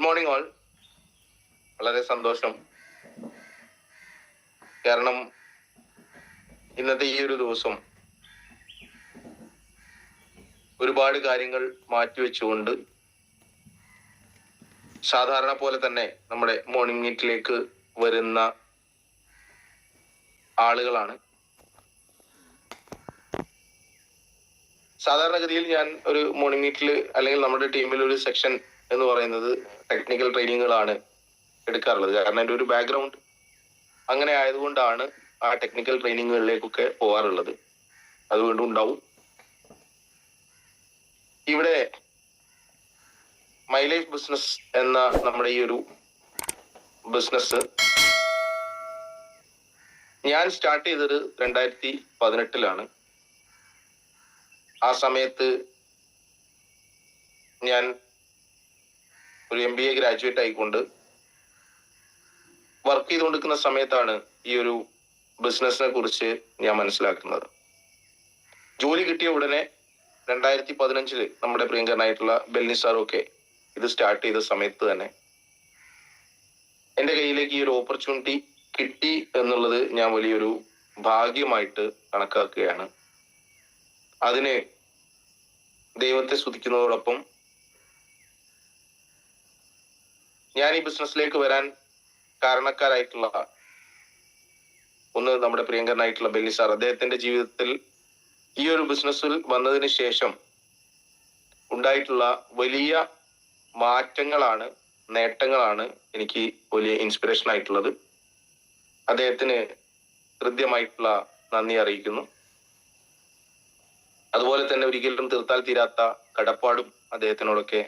Good morning all. വളരെ സന്തോഷം. കാരണം ഇന്നത്തെ ഈ ഒരു ദിവസം ഒരുപാട് കാര്യങ്ങൾ മാറ്റിവെച്ചുകൊണ്ട് സാധാരണ പോലെ തന്നെ നമ്മുടെ മോർണിംഗ് മീറ്റിലേക്ക് വരുന്ന ആളുകളാണ്. സാധാരണഗതിയിൽ ഞാൻ ഒരു മോർണിംഗ് മീറ്റിൽ അല്ലെങ്കിൽ നമ്മുടെ ടീമിൽ ഒരു സെക്ഷൻ എന്ന് പറയുന്നത് ടെക്നിക്കൽ ട്രെയിനിങ്ങുകളാണ് എടുക്കാറുള്ളത്. കാരണം എൻ്റെ ഒരു ബാക്ക്ഗ്രൗണ്ട് അങ്ങനെ ആയതുകൊണ്ടാണ് ആ ടെക്നിക്കൽ ട്രെയിനിങ്ങുകളിലേക്കൊക്കെ പോകാറുള്ളത്. അതുകൊണ്ടും ഉണ്ടാവും. ഇവിടെ മൈ ലൈഫ് ബിസിനസ് എന്ന നമ്മുടെ ഈ ഒരു ബിസിനസ് ഞാൻ സ്റ്റാർട്ട് ചെയ്തത് 2018 ആ സമയത്ത് ഞാൻ ഒരു MBA ഗ്രാജുവേറ്റ് ആയിക്കൊണ്ട് വർക്ക് ചെയ്തുകൊണ്ടിരിക്കുന്ന സമയത്താണ് ഈ ഒരു ബിസിനസിനെ കുറിച്ച് ഞാൻ മനസ്സിലാക്കുന്നത്. ജോലി കിട്ടിയ ഉടനെ 2015 നമ്മുടെ പ്രിയങ്കരനായിട്ടുള്ള ബെൽനി സാറൊക്കെ ഇത് സ്റ്റാർട്ട് ചെയ്ത സമയത്ത് തന്നെ എൻ്റെ കയ്യിലേക്ക് ഈ ഒരു ഓപ്പർച്യൂണിറ്റി കിട്ടി എന്നുള്ളത് ഞാൻ വലിയൊരു ഭാഗ്യമായിട്ട് കണക്കാക്കുകയാണ്. അതിന് ദൈവത്തെ സ്തുതിക്കുന്നതോടൊപ്പം ഞാൻ ഈ ബിസിനസ്സിലേക്ക് വരാൻ കാരണക്കാരായിട്ടുള്ള ഒന്ന് നമ്മുടെ പ്രിയങ്കരനായിട്ടുള്ള ബെല്ലി സാർ. അദ്ദേഹത്തിന്റെ ജീവിതത്തിൽ ഈ ഒരു ബിസിനസ്സിൽ വന്നതിന് ശേഷം ഉണ്ടായിട്ടുള്ള വലിയ മാറ്റങ്ങളാണ്, നേട്ടങ്ങളാണ് എനിക്ക് വലിയ ഇൻസ്പിറേഷൻ ആയിട്ടുള്ളത്. അദ്ദേഹത്തിന് ഹൃദ്യമായിട്ടുള്ള നന്ദി അറിയിക്കുന്നു. അതുപോലെ തന്നെ ഒരിക്കലും തീർത്താൽ തീരാത്ത കടപ്പാടും അദ്ദേഹത്തിനോടൊക്കെ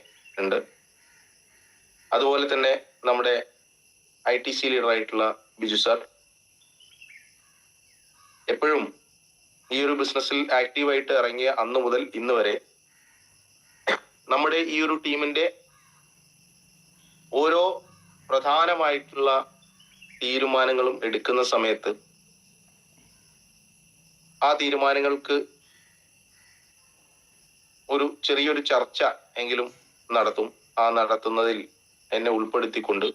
ഉണ്ട്. അതുപോലെ തന്നെ നമ്മുടെ ITC ലീഡർ ആയിട്ടുള്ള ബിജു സാർ എപ്പോഴും ഈ ഒരു ബിസിനസ്സിൽ ആക്റ്റീവായിട്ട് ഇറങ്ങിയ അന്ന് മുതൽ ഇന്ന് വരെ നമ്മുടെ ഈ ഒരു ടീമിന്റെ ഓരോ പ്രധാനമായിട്ടുള്ള തീരുമാനങ്ങളും എടുക്കുന്ന സമയത്ത് ആ തീരുമാനങ്ങൾക്ക് ഒരു ചെറിയൊരു ചർച്ച എങ്കിലും നടത്തും. ആ നടത്തുന്നതിൽ എന്നെ ഉൾപ്പെടുത്തിക്കൊണ്ട്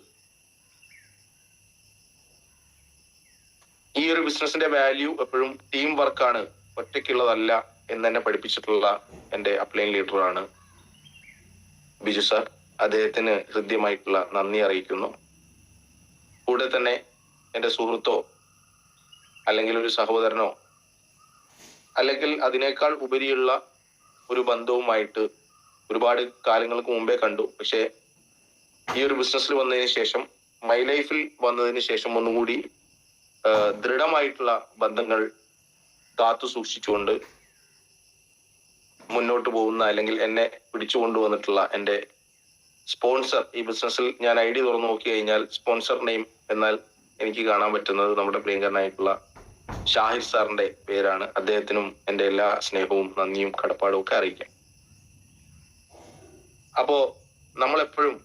ഈ ഒരു ബിസിനസിന്റെ വാല്യൂ എപ്പോഴും ടീം വർക്കാണ്, ഒറ്റയ്ക്കുള്ളതല്ല എന്ന് തന്നെ പഠിപ്പിച്ചിട്ടുള്ള എൻ്റെ അപ്ലൈൻ ലീഡറാണ് ബിജു സാർ. അദ്ദേഹത്തിന് ഹൃദ്യമായിട്ടുള്ള നന്ദി അറിയിക്കുന്നു. കൂടെ തന്നെ എൻ്റെ സുഹൃത്തോ അല്ലെങ്കിൽ ഒരു സഹോദരനോ അല്ലെങ്കിൽ അതിനേക്കാൾ ഉപരിയുള്ള ഒരു ബന്ധവുമായിട്ട് ഒരുപാട് കാലങ്ങൾക്ക് മുമ്പേ കണ്ടു. പക്ഷെ ഈ ഒരു ബിസിനസ്സിൽ വന്നതിന് ശേഷം, മൈ ലൈഫിൽ വന്നതിന് ശേഷം ഒന്നുകൂടി ദൃഢമായിട്ടുള്ള ബന്ധങ്ങൾ കാത്തു സൂക്ഷിച്ചുകൊണ്ട് മുന്നോട്ട് പോകുന്ന അല്ലെങ്കിൽ എന്നെ പിടിച്ചു കൊണ്ടുവന്നിട്ടുള്ള എൻ്റെ സ്പോൺസർ, ഈ ബിസിനസ്സിൽ ഞാൻ ID തുറന്നു നോക്കി കഴിഞ്ഞാൽ സ്പോൺസർ നെയിം എന്നാൽ എനിക്ക് കാണാൻ പറ്റുന്നത് നമ്മുടെ പ്രിയങ്കരനായിട്ടുള്ള ഷാഹിർ സാറിന്റെ പേരാണ്. അദ്ദേഹത്തിനും എൻ്റെ എല്ലാ സ്നേഹവും നന്ദിയും കടപ്പാടും ഒക്കെ അറിയിക്കാം. അപ്പോ നമ്മളെപ്പോഴും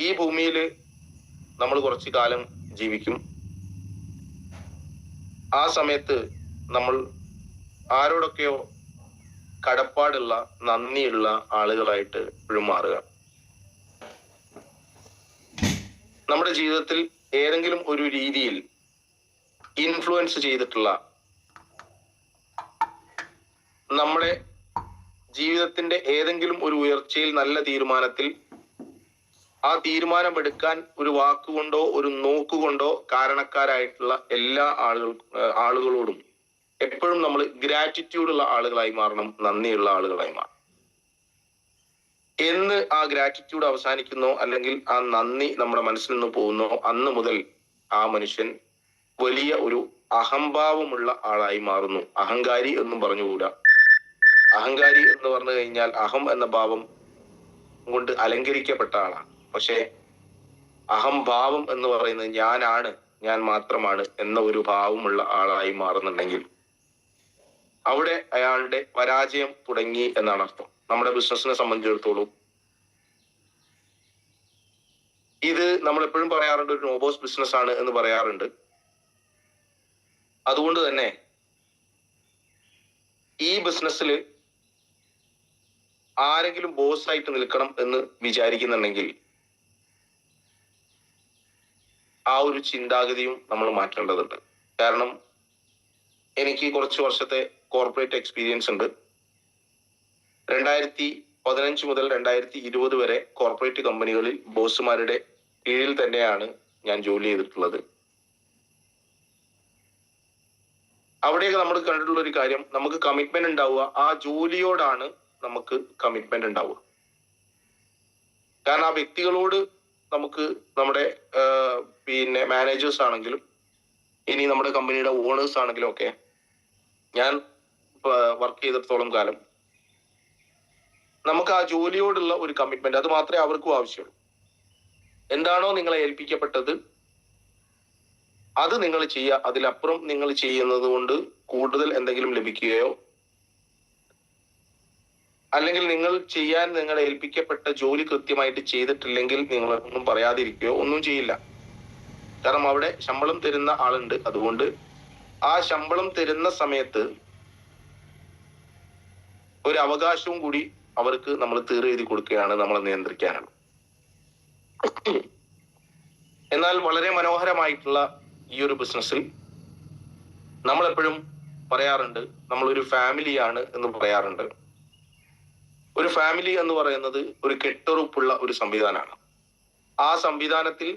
ഈ ഭൂമിയിൽ നമ്മൾ കുറച്ചു കാലം ജീവിക്കും. ആ സമയത്ത് നമ്മൾ ആരോടൊക്കെയോ കടപ്പാടുള്ള, നന്ദിയുള്ള ആളുകളായിട്ട് എപ്പോഴും മാറുക. നമ്മുടെ ജീവിതത്തിൽ ഏതെങ്കിലും ഒരു രീതിയിൽ ഇൻഫ്ലുവൻസ് ചെയ്തിട്ടുള്ള, നമ്മുടെ ജീവിതത്തിന്റെ ഏതെങ്കിലും ഒരു ഉയർച്ചയിൽ, നല്ല തീരുമാനത്തിൽ ആ തീരുമാനമെടുക്കാൻ ഒരു വാക്കുകൊണ്ടോ ഒരു നോക്കുകൊണ്ടോ കാരണക്കാരായിട്ടുള്ള എല്ലാ ആളുകളോടും എപ്പോഴും നമ്മൾ ഗ്രാറ്റിറ്റ്യൂഡുള്ള ആളുകളായി മാറണം, നന്ദിയുള്ള ആളുകളായി മാറണം. എന്ന് ആ ഗ്രാറ്റിറ്റ്യൂഡ് അവസാനിക്കുന്നോ അല്ലെങ്കിൽ ആ നന്ദി നമ്മുടെ മനസ്സിൽ നിന്ന് പോകുന്നോ അന്ന് മുതൽ ആ മനുഷ്യൻ വലിയ ഒരു അഹംഭാവമുള്ള ആളായി മാറുന്നു. അഹങ്കാരി എന്നും പറഞ്ഞുകൂടാ. അഹങ്കാരി എന്ന് പറഞ്ഞു കഴിഞ്ഞാൽ അഹം എന്ന ഭാവം കൊണ്ട് അലങ്കരിക്കപ്പെട്ട ആളാണ്. പക്ഷെ അഹംഭാവം എന്ന് പറയുന്നത് ഞാനാണ്, ഞാൻ മാത്രമാണ് എന്ന ഒരു ഭാവമുള്ള ആളായി മാറുന്നുണ്ടെങ്കിൽ അവിടെ അയാളുടെ പരാജയം തുടങ്ങി എന്നാണ് അർത്ഥം. നമ്മുടെ ബിസിനസിനെ സംബന്ധിച്ചിടത്തോളം ഇത് നമ്മൾ എപ്പോഴും പറയാറുണ്ട്, ഒരു നോബോസ് ബിസിനസ് ആണ് എന്ന് പറയാറുണ്ട്. അതുകൊണ്ട് തന്നെ ഈ ബിസിനസ്സിൽ ആരെങ്കിലും ബോസ് ആയിട്ട് നിൽക്കണം എന്ന് വിചാരിക്കുന്നുണ്ടെങ്കിൽ ആ ഒരു ചിന്താഗതിയും നമ്മൾ മാറ്റേണ്ടതുണ്ട്. കാരണം എനിക്ക് കുറച്ച് വർഷത്തെ കോർപ്പറേറ്റ് എക്സ്പീരിയൻസ് ഉണ്ട്. 2015 മുതൽ 2020 വരെ കോർപ്പറേറ്റ് കമ്പനികളിൽ ബോസുമാരുടെ കീഴിൽ തന്നെയാണ് ഞാൻ ജോലി ചെയ്തിട്ടുള്ളത്. അവിടെയൊക്കെ നമ്മൾ കണ്ടിട്ടുള്ള ഒരു കാര്യം, നമുക്ക് കമ്മിറ്റ്മെന്റ് ഉണ്ടാവുക ആ ജോലിയോടാണ് നമുക്ക് കമ്മിറ്റ്മെന്റ് ഉണ്ടാവുക. കാരണം ആ വ്യക്തികളോട് നമുക്ക് നമ്മുടെ മാനേജേഴ്സ് ആണെങ്കിലും ഇനി നമ്മുടെ കമ്പനിയുടെ ഓണേഴ്സ് ആണെങ്കിലും ഒക്കെ ഞാൻ വർക്ക് ചെയ്തിടത്തോളം കാലം നമുക്ക് ആ ജോലിയോടുള്ള ഒരു കമ്മിറ്റ്മെന്റ്, അത് മാത്രമേ അവർക്കും ആവശ്യമുള്ളൂ. എന്താണോ നിങ്ങളെ ഏൽപ്പിക്കപ്പെട്ടത് അത് നിങ്ങൾ ചെയ്യുക. അതിലപ്പുറം നിങ്ങൾ ചെയ്യുന്നത് കൊണ്ട് കൂടുതൽ എന്തെങ്കിലും ലഭിക്കുകയോ അല്ലെങ്കിൽ നിങ്ങൾ ഏൽപ്പിക്കപ്പെട്ട ജോലി കൃത്യമായിട്ട് ചെയ്തിട്ടില്ലെങ്കിൽ നിങ്ങളൊന്നും പറയാതിരിക്കുകയോ ഒന്നും ചെയ്യില്ല. കാരണം അവിടെ ശമ്പളം തരുന്ന ആളുണ്ട്. അതുകൊണ്ട് ആ ശമ്പളം തരുന്ന സമയത്ത് ഒരു അവകാശവും കൂടി അവർക്ക് നമ്മൾ തീരെഴുതി കൊടുക്കുകയാണ്, നമ്മളെ നിയന്ത്രിക്കാനാണ്. എന്നാൽ വളരെ മനോഹരമായിട്ടുള്ള ഈ ഒരു ബിസിനസ്സിൽ നമ്മൾ എപ്പോഴും പറയാറുണ്ട്, നമ്മളൊരു ഫാമിലിയാണ് എന്ന് പറയാറുണ്ട്. ഒരു ഫാമിലി എന്ന് പറയുന്നത് ഒരു കെട്ടുറപ്പുള്ള ഒരു സംവിധാനമാണ്. ആ സംവിധാനത്തിൽ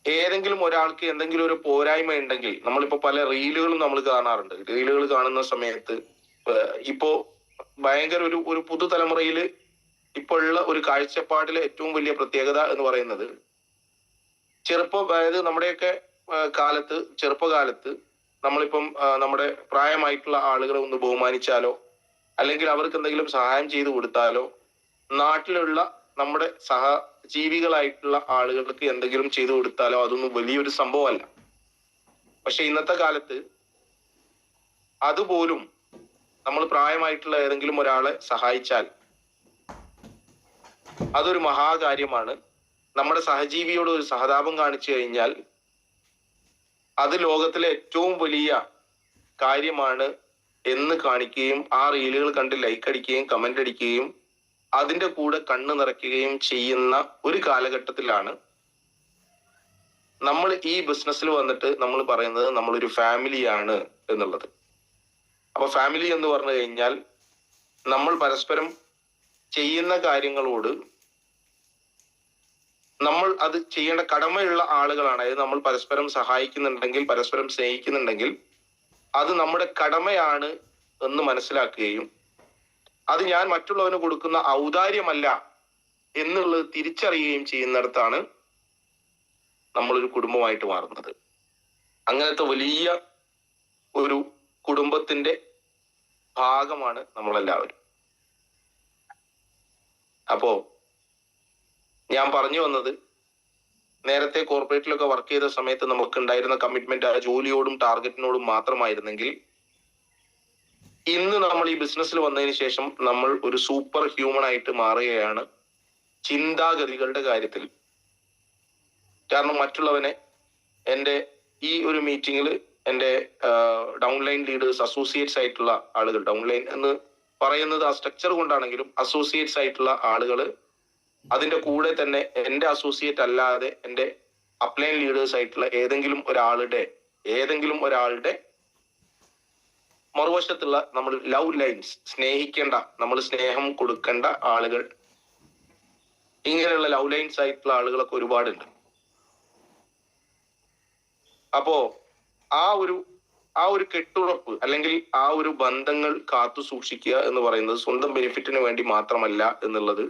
ഏതെങ്കിലും ഒരാൾക്ക് എന്തെങ്കിലും ഒരു പോരായ്മ ഉണ്ടെങ്കിൽ, നമ്മളിപ്പോ പല റീലുകളും നമ്മൾ കാണാറുണ്ട്. റീലുകൾ കാണുന്ന സമയത്ത് ഇപ്പോ ഭയങ്കര ഒരു പുതുതലമുറയില് ഇപ്പോഴുള്ള ഒരു കാഴ്ചപ്പാടിലെ ഏറ്റവും വലിയ പ്രത്യേകത എന്ന് പറയുന്നത്, അതായത് നമ്മുടെയൊക്കെ ചെറുപ്പകാലത്ത് നമ്മളിപ്പം നമ്മുടെ പ്രായമായിട്ടുള്ള ആളുകളെ ഒന്ന് ബഹുമാനിച്ചാലോ അല്ലെങ്കിൽ അവർക്ക് എന്തെങ്കിലും സഹായം ചെയ്തു കൊടുത്താലോ, നാട്ടിലുള്ള നമ്മുടെ സഹജീവികളായിട്ടുള്ള ആളുകൾക്ക് എന്തെങ്കിലും ചെയ്തു കൊടുത്താലോ അതൊന്നും വലിയൊരു സംഭവമല്ല. പക്ഷെ ഇന്നത്തെ കാലത്ത് അതുപോലും നമ്മൾ പ്രായമായിട്ടുള്ള ഏതെങ്കിലും ഒരാളെ സഹായിച്ചാൽ അതൊരു മഹാകാര്യമാണ്. നമ്മുടെ സഹജീവിയോട് ഒരു സഹതാപം കാണിച്ചു കഴിഞ്ഞാൽ അത് ലോകത്തിലെ ഏറ്റവും വലിയ കാര്യമാണ് എന്ന് കാണിക്കുകയും ആ റീലുകൾ കണ്ട് ലൈക്ക് അടിക്കുകയും കമന്റ് അടിക്കുകയും അതിന്റെ കൂടെ കണ്ണ് നിറയ്ക്കുകയും ചെയ്യുന്ന ഒരു കാലഘട്ടത്തിലാണ് നമ്മൾ ഈ ബിസിനസ്സിൽ വന്നിട്ട് നമ്മൾ പറയുന്നത് നമ്മളൊരു ഫാമിലിയാണ് എന്നുള്ളത്. അപ്പൊ ഫാമിലി എന്ന് പറഞ്ഞു കഴിഞ്ഞാൽ നമ്മൾ പരസ്പരം ചെയ്യുന്ന കാര്യങ്ങളോട് നമ്മൾ അത് ചെയ്യേണ്ട കടമയുള്ള ആളുകളാണ്. അതായത് നമ്മൾ പരസ്പരം സഹായിക്കുന്നുണ്ടെങ്കിൽ, പരസ്പരം സ്നേഹിക്കുന്നുണ്ടെങ്കിൽ അത് നമ്മുടെ കടമയാണ് എന്ന് മനസ്സിലാക്കുകയും അത് ഞാൻ മറ്റുള്ളവന് കൊടുക്കുന്ന ഔദാര്യമല്ല എന്നുള്ളത് തിരിച്ചറിയുകയും ചെയ്യുന്നിടത്താണ് നമ്മളൊരു കുടുംബമായിട്ട് മാറുന്നത്. അങ്ങനത്തെ വലിയ ഒരു കുടുംബത്തിന്റെ ഭാഗമാണ് നമ്മളെല്ലാവരും. അപ്പോ ഞാൻ പറഞ്ഞു വന്നത്, നേരത്തെ കോർപ്പറേറ്റിലൊക്കെ വർക്ക് ചെയ്ത സമയത്ത് നമുക്ക് ഉണ്ടായിരുന്ന കമ്മിറ്റ്മെന്റ് ആ ജോലിയോടും ടാർഗറ്റിനോടും മാത്രമായിരുന്നെങ്കിൽ ഇന്ന് നമ്മൾ ഈ ബിസിനസ്സിൽ വന്നതിന് ശേഷം നമ്മൾ ഒരു സൂപ്പർ ഹ്യൂമൻ ആയിട്ട് മാറുകയാണ് ചിന്താഗതികളുടെ കാര്യത്തിൽ. കാരണം മറ്റുള്ളവനെ, എൻ്റെ ഈ ഒരു മീറ്റിങ്ങിൽ എൻ്റെ ഡൗൺലൈൻ ലീഡേഴ്സ്, അസോസിയേറ്റ്സ് ആയിട്ടുള്ള ആളുകൾ, ഡൗൺലൈൻ എന്ന് പറയുന്നത് ആ സ്ട്രക്ചർ കൊണ്ടാണെങ്കിലും അസോസിയേറ്റ്സ് ആയിട്ടുള്ള ആളുകൾ, അതിന്റെ കൂടെ തന്നെ എൻ്റെ അസോസിയേറ്റ് അല്ലാതെ എൻ്റെ അപ്ലൈൻ ലീഡേഴ്സ് ആയിട്ടുള്ള ഏതെങ്കിലും ഒരാളുടെ മറുവശത്തുള്ള നമ്മൾ ലവ് ലൈൻസ്, സ്നേഹിക്കേണ്ട, നമ്മൾ സ്നേഹം കൊടുക്കേണ്ട ആളുകൾ, ഇങ്ങനെയുള്ള ലവ് ലൈൻസ് ആയിട്ടുള്ള ആളുകളൊക്കെ ഒരുപാടുണ്ട്. അപ്പോ ആ ഒരു കെട്ടുറപ്പ് അല്ലെങ്കിൽ ആ ഒരു ബന്ധങ്ങൾ കാത്തു സൂക്ഷിക്കുക എന്ന് പറയുന്നത് സ്വന്തം ബെനിഫിറ്റിന് വേണ്ടി മാത്രമല്ല എന്നുള്ളത്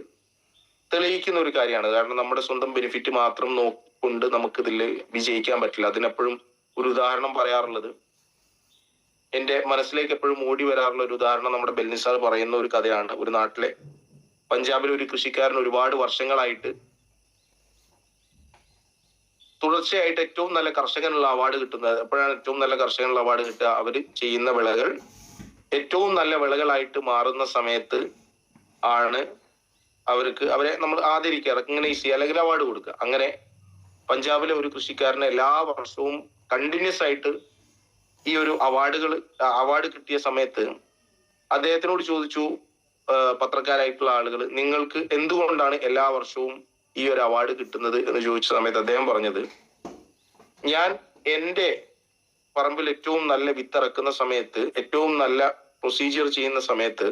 തെളിയിക്കുന്ന ഒരു കാര്യമാണ്. കാരണം നമ്മുടെ സ്വന്തം ബെനിഫിറ്റ് മാത്രം നോക്കൊണ്ട് നമുക്കിതിൽ വിജയിക്കാൻ പറ്റില്ല. അതിനെപ്പോഴും ഒരു ഉദാഹരണം പറയാറുള്ളത്, എൻ്റെ മനസ്സിലേക്ക് എപ്പോഴും ഓടി വരാറുള്ള ഒരു ഉദാഹരണം നമ്മുടെ ബെൽനിസാർ പറയുന്ന ഒരു കഥയാണ്. ഒരു നാട്ടിലെ പഞ്ചാബിലെ ഒരു കൃഷിക്കാരൻ ഒരുപാട് വർഷങ്ങളായിട്ട് തുടർച്ചയായിട്ട് ഏറ്റവും നല്ല കർഷകനുള്ള അവാർഡ് കിട്ടുന്നത്. എപ്പോഴാണ് ഏറ്റവും നല്ല കർഷകനുള്ള അവാർഡ് കിട്ടുക? അവർ ചെയ്യുന്ന വിളകൾ ഏറ്റവും നല്ല വിളകളായിട്ട് മാറുന്ന സമയത്ത് ആണ് അവരെ നമ്മൾ ആദരിക്കുക, റെക്കഗ്നൈസ് ചെയ്യുക, അല്ലെങ്കിൽ അവാർഡ് കൊടുക്കുക. അങ്ങനെ പഞ്ചാബിലെ ഒരു കൃഷിക്കാരന് എല്ലാ വർഷവും കണ്ടിന്യൂസ് ആയിട്ട് ഈ ഒരു അവാർഡ് കിട്ടിയ സമയത്ത് അദ്ദേഹത്തിനോട് ചോദിച്ചു പത്രക്കാരായിട്ടുള്ള ആളുകൾ, നിങ്ങൾക്ക് എന്തുകൊണ്ടാണ് എല്ലാ വർഷവും ഈ ഒരു അവാർഡ് കിട്ടുന്നത് എന്ന് ചോദിച്ച സമയത്ത് അദ്ദേഹം പറഞ്ഞത്, ഞാൻ എൻ്റെ പറമ്പിൽ ഏറ്റവും നല്ല വിത്ത് ഇറക്കുന്ന സമയത്ത്, ഏറ്റവും നല്ല പ്രൊസീജിയർ ചെയ്യുന്ന സമയത്ത്,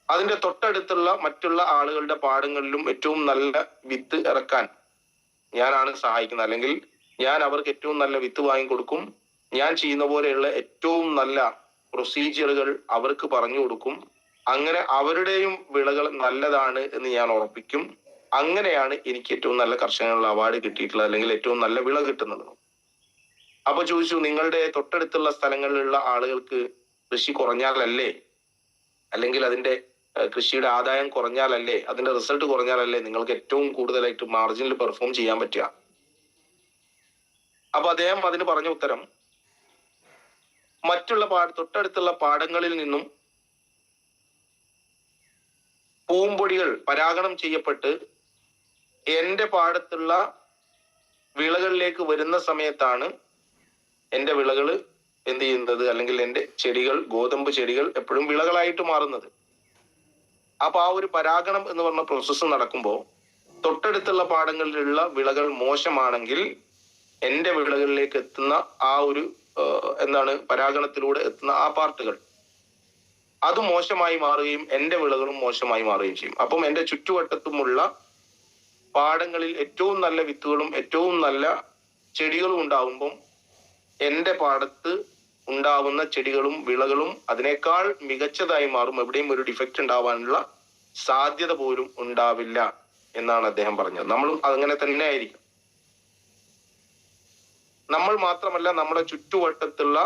അതിന്റെ തൊട്ടടുത്തുള്ള മറ്റുള്ള ആളുകളുടെ പാടങ്ങളിലും ഏറ്റവും നല്ല വിത്ത് ഇറക്കാൻ ഞാനാണ് സഹായിക്കുന്നത്. അല്ലെങ്കിൽ ഞാൻ അവർക്ക് ഏറ്റവും നല്ല വിത്ത് വാങ്ങിക്കൊടുക്കും. ഞാൻ ചെയ്യുന്ന പോലെയുള്ള ഏറ്റവും നല്ല പ്രൊസീജിയറുകൾ അവർക്ക് പറഞ്ഞു കൊടുക്കും. അങ്ങനെ അവരുടെയും വിളകൾ നല്ലതാണ് എന്ന് ഞാൻ ഉറപ്പിക്കും. അങ്ങനെയാണ് എനിക്ക് ഏറ്റവും നല്ല കർഷകനുള്ള അവാർഡ് കിട്ടിയിട്ടുള്ളത്, അല്ലെങ്കിൽ ഏറ്റവും നല്ല വിള കിട്ടുന്നത്. അപ്പൊ ചോദിച്ചു, നിങ്ങളുടെ തൊട്ടടുത്തുള്ള സ്ഥലങ്ങളിലുള്ള ആളുകൾക്ക് കൃഷി കുറഞ്ഞാലല്ലേ, അല്ലെങ്കിൽ അതിന്റെ കൃഷിയുടെ ആദായം കുറഞ്ഞാലല്ലേ, അതിന്റെ റിസൾട്ട് കുറഞ്ഞാലല്ലേ നിങ്ങൾക്ക് ഏറ്റവും കൂടുതലായിട്ട് മാർജിനിൽ പെർഫോം ചെയ്യാൻ പറ്റുക? അപ്പൊ അദ്ദേഹം അതിന് പറഞ്ഞ ഉത്തരം, മറ്റുള്ള തൊട്ടടുത്തുള്ള പാടങ്ങളിൽ നിന്നും പൂമ്പൊടികൾ പരാഗണം ചെയ്യപ്പെട്ട് എന്റെ പാടത്തുള്ള വിളകളിലേക്ക് വരുന്ന സമയത്താണ് എന്റെ വിളകൾ എന്ത് ചെയ്യുന്നത്, അല്ലെങ്കിൽ എന്റെ ചെടികൾ, ഗോതമ്പ് ചെടികൾ എപ്പോഴും വിളകളായിട്ട് മാറുന്നത്. അപ്പൊ ആ ഒരു പരാഗണം എന്ന് പറഞ്ഞ പ്രോസസ്സ് നടക്കുമ്പോൾ തൊട്ടടുത്തുള്ള പാടങ്ങളിലുള്ള വിളകൾ മോശമാണെങ്കിൽ എന്റെ വിളകളിലേക്ക് എത്തുന്ന ആ ഒരു പരാഗണത്തിലൂടെ എത്തുന്ന ആ പാർട്ടുകൾ അത് മോശമായി മാറുകയും എന്റെ വിളകളും മോശമായി മാറുകയും ചെയ്യും. അപ്പം എന്റെ ചുറ്റുവട്ടത്തുമുള്ള പാടങ്ങളിൽ ഏറ്റവും നല്ല വിത്തുകളും ഏറ്റവും നല്ല ചെടികളും ഉണ്ടാവുമ്പം എന്റെ പാടത്ത് ഉണ്ടാവുന്ന ചെടികളും വിളകളും അതിനേക്കാൾ മികച്ചതായി മാറും. എവിടെയും ഒരു ഡിഫക്റ്റ് ഉണ്ടാവാനുള്ള സാധ്യത പോലും ഉണ്ടാവില്ല എന്നാണ് അദ്ദേഹം പറഞ്ഞത്. നമ്മളും അങ്ങനെ തന്നെ ആയിരിക്കും. നമ്മൾ മാത്രമല്ല, നമ്മുടെ ചുറ്റുവട്ടത്തുള്ള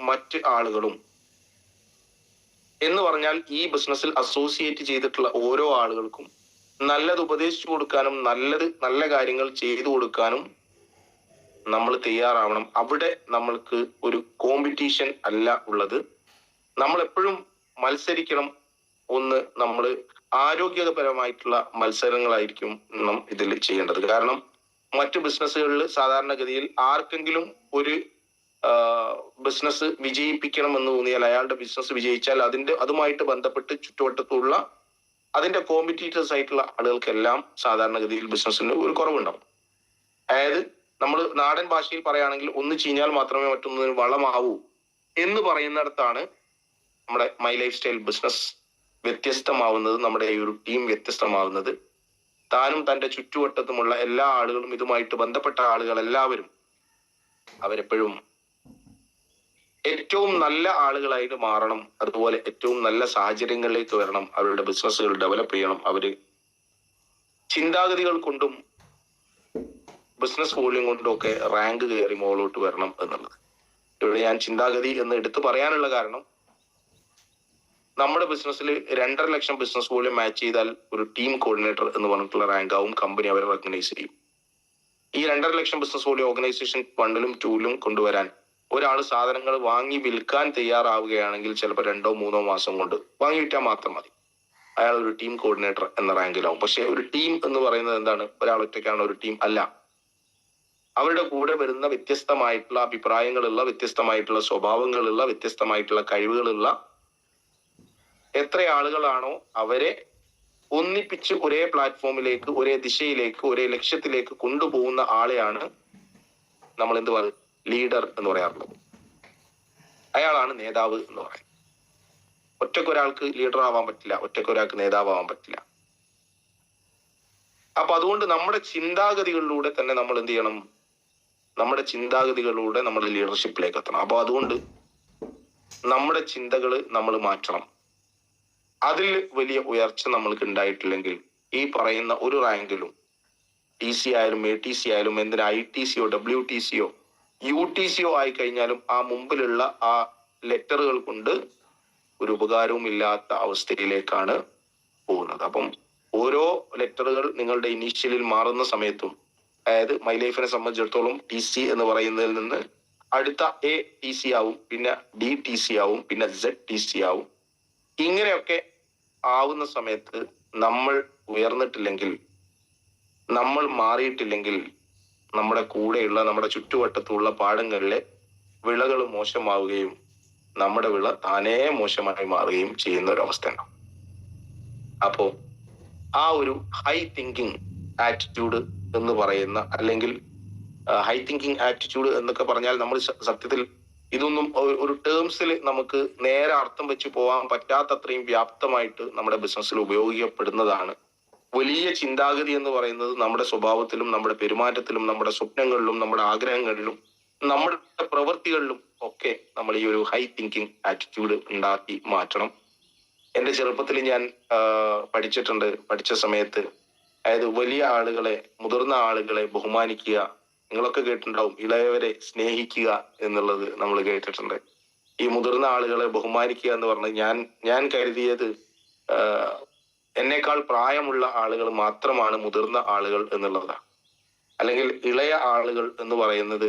മറ്റ് ആളുകളും എന്ന് പറഞ്ഞാൽ ഈ ബിസിനസ്സിൽ അസോസിയേറ്റ് ചെയ്തിട്ടുള്ള ഓരോ ആളുകൾക്കും നല്ലത് ഉപദേശിച്ചു കൊടുക്കാനും നല്ല കാര്യങ്ങൾ ചെയ്തു കൊടുക്കാനും നമ്മൾ തയ്യാറാവണം. അവിടെ നമ്മൾക്ക് ഒരു കോമ്പറ്റീഷൻ അല്ല ഉള്ളത്. നമ്മൾ എപ്പോഴും മത്സരിക്കണം. നമ്മൾ ആരോഗ്യപരമായിട്ടുള്ള മത്സരങ്ങളായിരിക്കും നാം ഇതിൽ ചെയ്യേണ്ടത്. കാരണം മറ്റു ബിസിനസ്സുകളിൽ സാധാരണഗതിയിൽ ആർക്കെങ്കിലും ഒരു ബിസിനസ് വിജയിപ്പിക്കണം എന്ന് തോന്നിയാൽ, അയാളുടെ ബിസിനസ് വിജയിച്ചാൽ അതുമായിട്ട് ബന്ധപ്പെട്ട് ചുറ്റുവട്ടത്തുള്ള അതിന്റെ കോമ്പറ്റീറ്റേഴ്സ് ആയിട്ടുള്ള ആളുകൾക്കെല്ലാം സാധാരണഗതിയിൽ ബിസിനസ്സിന് ഒരു കുറവുണ്ടാവും. അതായത് നമ്മൾ നാടൻ ഭാഷയിൽ പറയുകയാണെങ്കിൽ, ഒന്ന് ചീഞ്ഞാൽ മാത്രമേ മറ്റൊന്നിന് വളമാവൂ എന്ന് പറയുന്നിടത്താണ് നമ്മുടെ മൈ ലൈഫ് സ്റ്റൈൽ ബിസിനസ് വ്യത്യസ്തമാവുന്നത്, നമ്മുടെ ഈ ഒരു ടീം വ്യത്യസ്തമാവുന്നത്. താനും തന്റെ ചുറ്റുവട്ടത്തുമുള്ള എല്ലാ ആളുകളും, ഇതുമായിട്ട് ബന്ധപ്പെട്ട ആളുകൾ എല്ലാവരും അവരെപ്പോഴും ഏറ്റവും നല്ല ആളുകളായിട്ട് മാറണം. അതുപോലെ ഏറ്റവും നല്ല സാഹചര്യങ്ങളിലേക്ക് വരണം. അവരുടെ ബിസിനസ്സുകൾ ഡെവലപ്പ് ചെയ്യണം. അവര് ചിന്താഗതികൾ കൊണ്ടും ബിസിനസ് വോള്യൂം കൊണ്ടും ഒക്കെ റാങ്ക് കയറി മുകളിലോട്ട് വരണം എന്നുള്ളത്. ഇവിടെ ഞാൻ ചിന്താഗതി എന്ന് എടുത്തു പറയാനുള്ള കാരണം, നമ്മുടെ ബിസിനസ്സിൽ 2.5 ലക്ഷം ബിസിനസ് വോള്യൂം മാച്ച് ചെയ്താൽ ഒരു ടീം കോർഡിനേറ്റർ എന്ന് പറഞ്ഞിട്ടുള്ള റാങ്ക് ആവും. കമ്പനി അവരെ റെക്കഗ്നൈസ് ചെയ്യും. ഈ 2.5 ലക്ഷം ബിസിനസ് വോള്യൂം ഓർഗനൈസേഷൻ ഫണ്ടിലും ടൂലും കൊണ്ടുവരാൻ ഒരാൾ സാധനങ്ങൾ വാങ്ങി വിൽക്കാൻ തയ്യാറാവുകയാണെങ്കിൽ ചിലപ്പോൾ 2-3 മാസം കൊണ്ട് വാങ്ങി വിറ്റാൽ മാത്രം മതി. അയാൾ ഒരു ടീം കോർഡിനേറ്റർ എന്ന റാങ്കിലാവും. പക്ഷെ ഒരു ടീം എന്ന് പറയുന്നത് എന്താണ്? ഒരാൾ ഒറ്റയ്ക്കാണ് ഒരു ടീം അല്ല. അവരുടെ കൂടെ വരുന്ന വ്യത്യസ്തമായിട്ടുള്ള അഭിപ്രായങ്ങളുള്ള, വ്യത്യസ്തമായിട്ടുള്ള സ്വഭാവങ്ങളുള്ള, വ്യത്യസ്തമായിട്ടുള്ള കഴിവുകളുള്ള എത്ര ആളുകളാണോ അവരെ ഒന്നിപ്പിച്ച് ഒരേ പ്ലാറ്റ്ഫോമിലേക്ക്, ഒരേ ദിശയിലേക്ക്, ഒരേ ലക്ഷ്യത്തിലേക്ക് കൊണ്ടുപോകുന്ന ആളെയാണ് നമ്മൾ എന്ത് പറയുക, ലീഡർ എന്ന് പറയാറുള്ളത്. അയാളാണ് നേതാവ് എന്ന് പറയുന്നത്. ഒറ്റക്കൊരാൾക്ക് ലീഡർ ആവാൻ പറ്റില്ല, ഒറ്റക്കൊരാൾക്ക് നേതാവാൻ പറ്റില്ല. അപ്പൊ അതുകൊണ്ട് നമ്മുടെ ചിന്താഗതികളിലൂടെ തന്നെ നമ്മൾ എന്ത് ചെയ്യണം? നമ്മുടെ ചിന്താഗതികളിലൂടെ നമ്മൾ ലീഡർഷിപ്പിലേക്ക് എത്തണം. അപ്പൊ അതുകൊണ്ട് നമ്മുടെ ചിന്തകൾ നമ്മൾ മാറ്റണം. അതിൽ വലിയ ഉയർച്ച നമ്മൾക്ക് ഉണ്ടായിട്ടില്ലെങ്കിൽ ഈ പറയുന്ന ഒരു റാങ്കിലും, TC ആയാലും ATC ആയാലും, എന്തിനാ ITCയോ WTCയോ UTCയോ ആയി കഴിഞ്ഞാലും ആ മുമ്പിലുള്ള ആ ലെറ്ററുകൾ കൊണ്ട് ഒരു ഉപകാരവും ഇല്ലാത്ത അവസ്ഥയിലേക്കാണ് പോകുന്നത്. അപ്പം ഓരോ ലെറ്ററുകൾ നിങ്ങളുടെ ഇനീഷ്യലിൽ മാറുന്ന സമയത്തും, അതായത് മൈ ലൈഫിനെ സംബന്ധിച്ചിടത്തോളം TC എന്ന് പറയുന്നതിൽ നിന്ന് അടുത്ത ATC ആവും, പിന്നെ DTC ആവും, പിന്നെ ZTC ആവും. ഇങ്ങനെയൊക്കെ ആവുന്ന സമയത്ത് നമ്മൾ ഉയർന്നിട്ടില്ലെങ്കിൽ, നമ്മൾ മാറിയിട്ടില്ലെങ്കിൽ, നമ്മുടെ കൂടെയുള്ള, നമ്മുടെ ചുറ്റുവട്ടത്തുള്ള പാടങ്ങളിലെ വിളകൾ മോശമാവുകയും നമ്മുടെ വിള താനേ മോശമായി മാറുകയും ചെയ്യുന്ന ഒരു അവസ്ഥ ഉണ്ടാവും. അപ്പോ ആ ഒരു ഹൈ തിങ്കിങ് ആറ്റിറ്റ്യൂഡ് എന്ന് പറയുന്ന, അല്ലെങ്കിൽ ഹൈ തിങ്കിങ് ആറ്റിറ്റ്യൂഡ് എന്നൊക്കെ പറഞ്ഞാൽ നമ്മൾ സത്യത്തിൽ ഇതൊന്നും ഒരു ടേംസിൽ നമുക്ക് നേരെ അർത്ഥം വെച്ച് പോകാൻ പറ്റാത്തത്രയും വ്യാപ്തമായിട്ട് നമ്മുടെ ബിസിനസ്സിൽ ഉപയോഗിക്കപ്പെടുന്നതാണ്. വലിയ ചിന്താഗതി എന്ന് പറയുന്നത് നമ്മുടെ സ്വഭാവത്തിലും നമ്മുടെ പെരുമാറ്റത്തിലും നമ്മുടെ സ്വപ്നങ്ങളിലും നമ്മുടെ ആഗ്രഹങ്ങളിലും നമ്മുടെ പ്രവൃത്തികളിലും ഒക്കെ നമ്മൾ ഈ ഒരു ഹൈ തിങ്കിങ് ആറ്റിറ്റ്യൂഡ് ഉണ്ടാക്കി മാറ്റണം. എന്റെ ചെറുപ്പത്തിൽ ഞാൻ പഠിച്ച സമയത്ത് അതായത് വലിയ ആളുകളെ, മുതിർന്ന ആളുകളെ ബഹുമാനിക്കുക, നിങ്ങളൊക്കെ കേട്ടിട്ടുണ്ടാവും ഇളയവരെ സ്നേഹിക്കുക എന്നുള്ളത് നമ്മൾ കേട്ടിട്ടുണ്ട്. ഈ മുതിർന്ന ആളുകളെ ബഹുമാനിക്കുക എന്ന് പറഞ്ഞ് ഞാൻ കരുതിയത് എന്നേക്കാൾ പ്രായമുള്ള ആളുകൾ മാത്രമാണ് മുതിർന്ന ആളുകൾ എന്നുള്ളതാണ്. അല്ലെങ്കിൽ ഇളയ ആളുകൾ എന്ന് പറയുന്നത്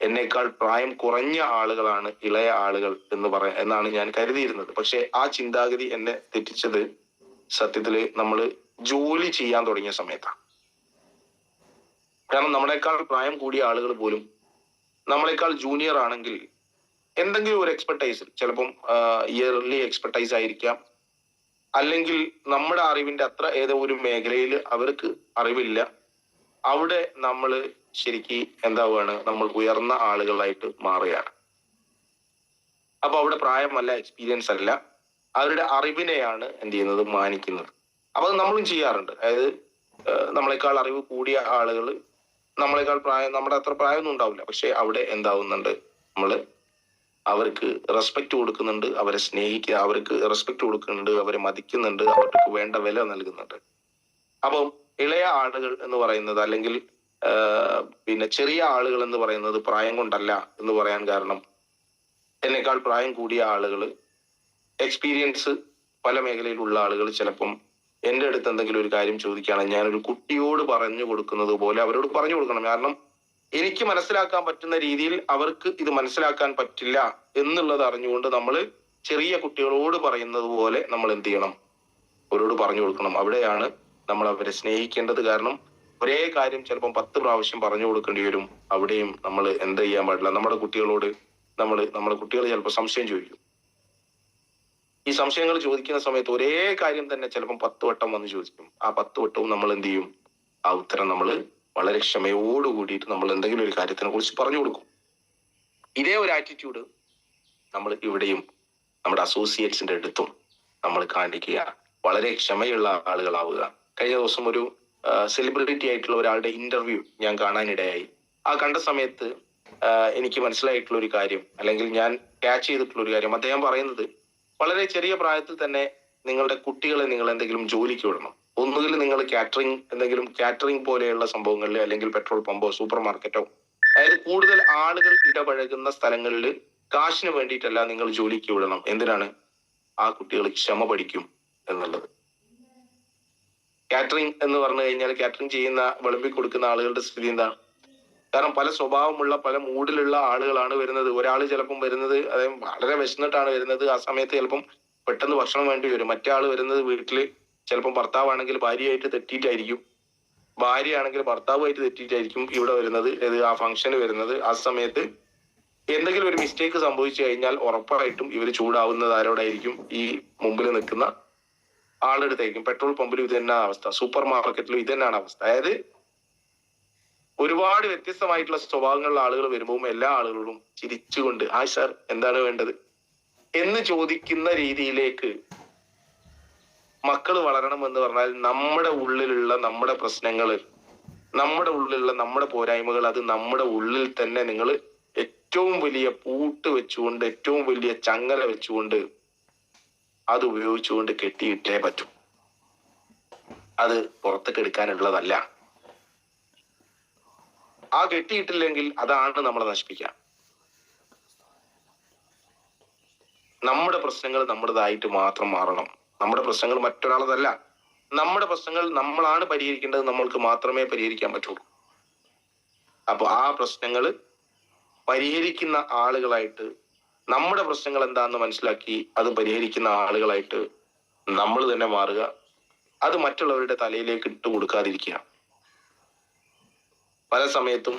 എന്നേക്കാൾ പ്രായം കുറഞ്ഞ ആളുകളാണ് ഇളയ ആളുകൾ എന്നാണ് ഞാൻ കരുതിയിരുന്നത്. പക്ഷെ ആ ചിന്താഗതി എന്നെ തെറ്റിച്ചത് സത്യത്തില് നമ്മൾ ജോലി ചെയ്യാൻ തുടങ്ങിയ സമയത്താണ്. കാരണം നമ്മളെക്കാൾ പ്രായം കൂടിയ ആളുകൾ പോലും നമ്മളെക്കാൾ ജൂനിയർ ആണെങ്കിൽ എന്തെങ്കിലും ഒരു എക്സ്പെർട്ടൈസ്, ചിലപ്പം ഇയർലി എക്സ്പെർട്ടൈസ് ആയിരിക്കാം, അല്ലെങ്കിൽ നമ്മുടെ അറിവിന്റെ അത്ര ഏതോ ഒരു മേഖലയിൽ അവർക്ക് അറിവില്ല. അവിടെ നമ്മൾ ശരിക്ക് എന്താവുകയാണ്, നമ്മൾ ഉയർന്ന ആളുകളായിട്ട് മാറുകയാണ്. അപ്പൊ അവിടെ പ്രായമല്ല, എക്സ്പീരിയൻസ് അല്ല, അവരുടെ അറിവിനെയാണ് എന്ത് ചെയ്യുന്നത്, മാനിക്കുന്നത്. അപ്പൊ അത് നമ്മളും ചെയ്യാറുണ്ട്. അതായത് നമ്മളെക്കാൾ അറിവ് കൂടിയ ആളുകൾ നമ്മളെക്കാൾ നമ്മുടെ അത്ര പ്രായമൊന്നും ഉണ്ടാവില്ല, പക്ഷെ അവിടെ എന്താവുന്നുണ്ട്, നമ്മള് അവർക്ക് റെസ്പെക്ട് കൊടുക്കുന്നുണ്ട്, അവരെ സ്നേഹിക്കുക, അവർക്ക് റെസ്പെക്ട് കൊടുക്കുന്നുണ്ട്, അവരെ മതിക്കുന്നുണ്ട്, അവർക്ക് വേണ്ട വില നൽകുന്നുണ്ട്. അപ്പം ഇളയ ആളുകൾ എന്ന് പറയുന്നത്, അല്ലെങ്കിൽ പിന്നെ ചെറിയ ആളുകൾ എന്ന് പറയുന്നത് പ്രായം കൊണ്ടല്ല എന്ന് പറയാൻ കാരണം, എന്നേക്കാൾ പ്രായം കൂടിയ ആളുകൾ, എക്സ്പീരിയൻസ് പല മേഖലയിലുള്ള ആളുകൾ ചിലപ്പം എൻ്റെ അടുത്ത് എന്തെങ്കിലും ഒരു കാര്യം ചോദിക്കുകയാണെങ്കിൽ ഞാനൊരു കുട്ടിയോട് പറഞ്ഞു കൊടുക്കുന്നത് പോലെ അവരോട് പറഞ്ഞു കൊടുക്കണം. കാരണം എനിക്ക് മനസ്സിലാക്കാൻ പറ്റുന്ന രീതിയിൽ അവർക്ക് ഇത് മനസ്സിലാക്കാൻ പറ്റില്ല എന്നുള്ളത് അറിഞ്ഞുകൊണ്ട് നമ്മൾ ചെറിയ കുട്ടികളോട് പറയുന്നത് പോലെ നമ്മൾ എന്ത് ചെയ്യണം, അവരോട് പറഞ്ഞു കൊടുക്കണം. അവിടെയാണ് നമ്മൾ അവരെ സ്നേഹിക്കേണ്ടത്. കാരണം ഒരേ കാര്യം ചിലപ്പം 10 പ്രാവശ്യം പറഞ്ഞു കൊടുക്കേണ്ടി വരും. അവിടെയും നമ്മൾ എന്ത് ചെയ്യാൻ പാടില്ല, നമ്മുടെ കുട്ടികളോട് നമ്മുടെ കുട്ടികൾ ചിലപ്പോൾ സംശയം ചോദിക്കും. ഈ സംശയങ്ങൾ ചോദിക്കുന്ന സമയത്ത് ഒരേ കാര്യം തന്നെ ചിലപ്പം 10 വട്ടം വന്ന് ചോദിക്കും. ആ 10 വട്ടവും നമ്മൾ എന്ത് ചെയ്യും, ആ ഉത്തരം നമ്മൾ വളരെ ക്ഷമയോട് കൂടിയിട്ട് നമ്മൾ എന്തെങ്കിലും ഒരു കാര്യത്തിനെ കുറിച്ച് പറഞ്ഞു കൊടുക്കും. ഇതേ ഒരു ആറ്റിറ്റ്യൂഡ് നമ്മൾ ഇവിടെയും നമ്മുടെ അസോസിയേറ്റ്സിന്റെ അടുത്തും നമ്മൾ കാണിക്കുക, വളരെ ക്ഷമയുള്ള ആളുകളാവുക. കഴിഞ്ഞ ദിവസം ഒരു സെലിബ്രിറ്റി ആയിട്ടുള്ള ഒരാളുടെ ഇന്റർവ്യൂ ഞാൻ കാണാനിടയായി. ആ കണ്ട സമയത്ത് എനിക്ക് മനസ്സിലായിട്ടുള്ള ഒരു കാര്യം, അല്ലെങ്കിൽ ഞാൻ ക്യാച്ച് ചെയ്തിട്ടുള്ള ഒരു കാര്യം, അദ്ദേഹം പറയുന്നത് വളരെ ചെറിയ പ്രായത്തിൽ തന്നെ നിങ്ങളുടെ കുട്ടികളെ നിങ്ങൾ എന്തെങ്കിലും ജോലിക്ക് വിടണം. ഒന്നുകിൽ നിങ്ങൾ കാറ്ററിംഗ് പോലെയുള്ള സംഭവങ്ങളിൽ, അല്ലെങ്കിൽ പെട്രോൾ പമ്പോ സൂപ്പർ മാർക്കറ്റോ, അതായത് കൂടുതൽ ആളുകൾ ഇടപഴകുന്ന സ്ഥലങ്ങളിൽ കാശിന് വേണ്ടിയിട്ടല്ല നിങ്ങൾ ജോലിക്ക് വിടണം. എന്തിനാണ്? ആ കുട്ടികൾ ക്ഷമ പഠിക്കും എന്നുള്ളത്. കാറ്ററിംഗ് എന്ന് പറഞ്ഞു കഴിഞ്ഞാൽ കാറ്ററിംഗ് ചെയ്യുന്ന, വിളമ്പി കൊടുക്കുന്ന ആളുകളുടെ സ്ഥിതി എന്താ? കാരണം പല സ്വഭാവമുള്ള, പല മൂഡിലുള്ള ആളുകളാണ് വരുന്നത്. ഒരാൾ ചിലപ്പം വരുന്നത് അദ്ദേഹം വളരെ വിശന്നിട്ടാണ് വരുന്നത്, ആ സമയത്ത് ചിലപ്പം പെട്ടെന്ന് ഭക്ഷണം വേണ്ടി വരും. മറ്റേ ആൾ വരുന്നത് വീട്ടില് ചിലപ്പം ഭർത്താവാണെങ്കിൽ ഭാര്യയായിട്ട് തെറ്റിയിട്ടായിരിക്കും, ഭാര്യയാണെങ്കിൽ ഭർത്താവുമായിട്ട് തെറ്റിയിട്ടായിരിക്കും ഇവിടെ വരുന്നത്, ആ ഫംഗ്ഷന് വരുന്നത്. ആ സമയത്ത് എന്തെങ്കിലും ഒരു മിസ്റ്റേക്ക് സംഭവിച്ചു കഴിഞ്ഞാൽ ഉറപ്പായിട്ടും ഇവർ ചൂടാവുന്നത് ആരോടായിരിക്കും? ഈ മുമ്പിൽ നിൽക്കുന്ന ആളെടുത്തായിരിക്കും. പെട്രോൾ പമ്പിലും ഇത് തന്നെയാണ് അവസ്ഥ, സൂപ്പർ മാർക്കറ്റിലും ഇത് തന്നെയാണ് അവസ്ഥ. അതായത് ഒരുപാട് വ്യത്യസ്തമായിട്ടുള്ള സ്വഭാവങ്ങളുള്ള ആളുകൾ വരുമ്പോൾ എല്ലാ ആളുകളും ചിരിച്ചുകൊണ്ട് ആ സാർ എന്താണ് വേണ്ടത് എന്ന് ചോദിക്കുന്ന രീതിയിലേക്ക് മക്കൾ വളരണം എന്ന് പറഞ്ഞാൽ നമ്മുടെ ഉള്ളിലുള്ള നമ്മുടെ പ്രശ്നങ്ങൾ, നമ്മുടെ ഉള്ളിലുള്ള നമ്മുടെ പോരായ്മകൾ, അത് നമ്മുടെ ഉള്ളിൽ തന്നെ നിങ്ങൾ ഏറ്റവും വലിയ പൂട്ട് വെച്ചുകൊണ്ട്, ഏറ്റവും വലിയ ചങ്ങല വെച്ചുകൊണ്ട്, അത് ഉപയോഗിച്ചുകൊണ്ട് കെട്ടിയിട്ടേ പറ്റും. അത് പുറത്തേക്ക് എടുക്കാനുള്ളതല്ല. ആ കെട്ടിയിട്ടില്ലെങ്കിൽ അതാണ് നമ്മളെ നശിപ്പിക്കുക. നമ്മുടെ പ്രശ്നങ്ങൾ നമ്മുടേതായിട്ട് മാത്രം മാറണം. നമ്മുടെ പ്രശ്നങ്ങൾ മറ്റൊരാളതല്ല. നമ്മുടെ പ്രശ്നങ്ങൾ നമ്മളാണ് പരിഹരിക്കേണ്ടത്, നമ്മൾക്ക് മാത്രമേ പരിഹരിക്കാൻ പറ്റുള്ളൂ. അപ്പൊ ആ പ്രശ്നങ്ങൾ പരിഹരിക്കുന്ന ആളുകളായിട്ട്, നമ്മുടെ പ്രശ്നങ്ങൾ എന്താണെന്ന് മനസ്സിലാക്കി അത് പരിഹരിക്കുന്ന ആളുകളായിട്ട് നമ്മൾ തന്നെ മാറുക. അത് മറ്റുള്ളവരുടെ തലയിലേക്ക് ഇട്ട് കൊടുക്കാതിരിക്കുക. പല സമയത്തും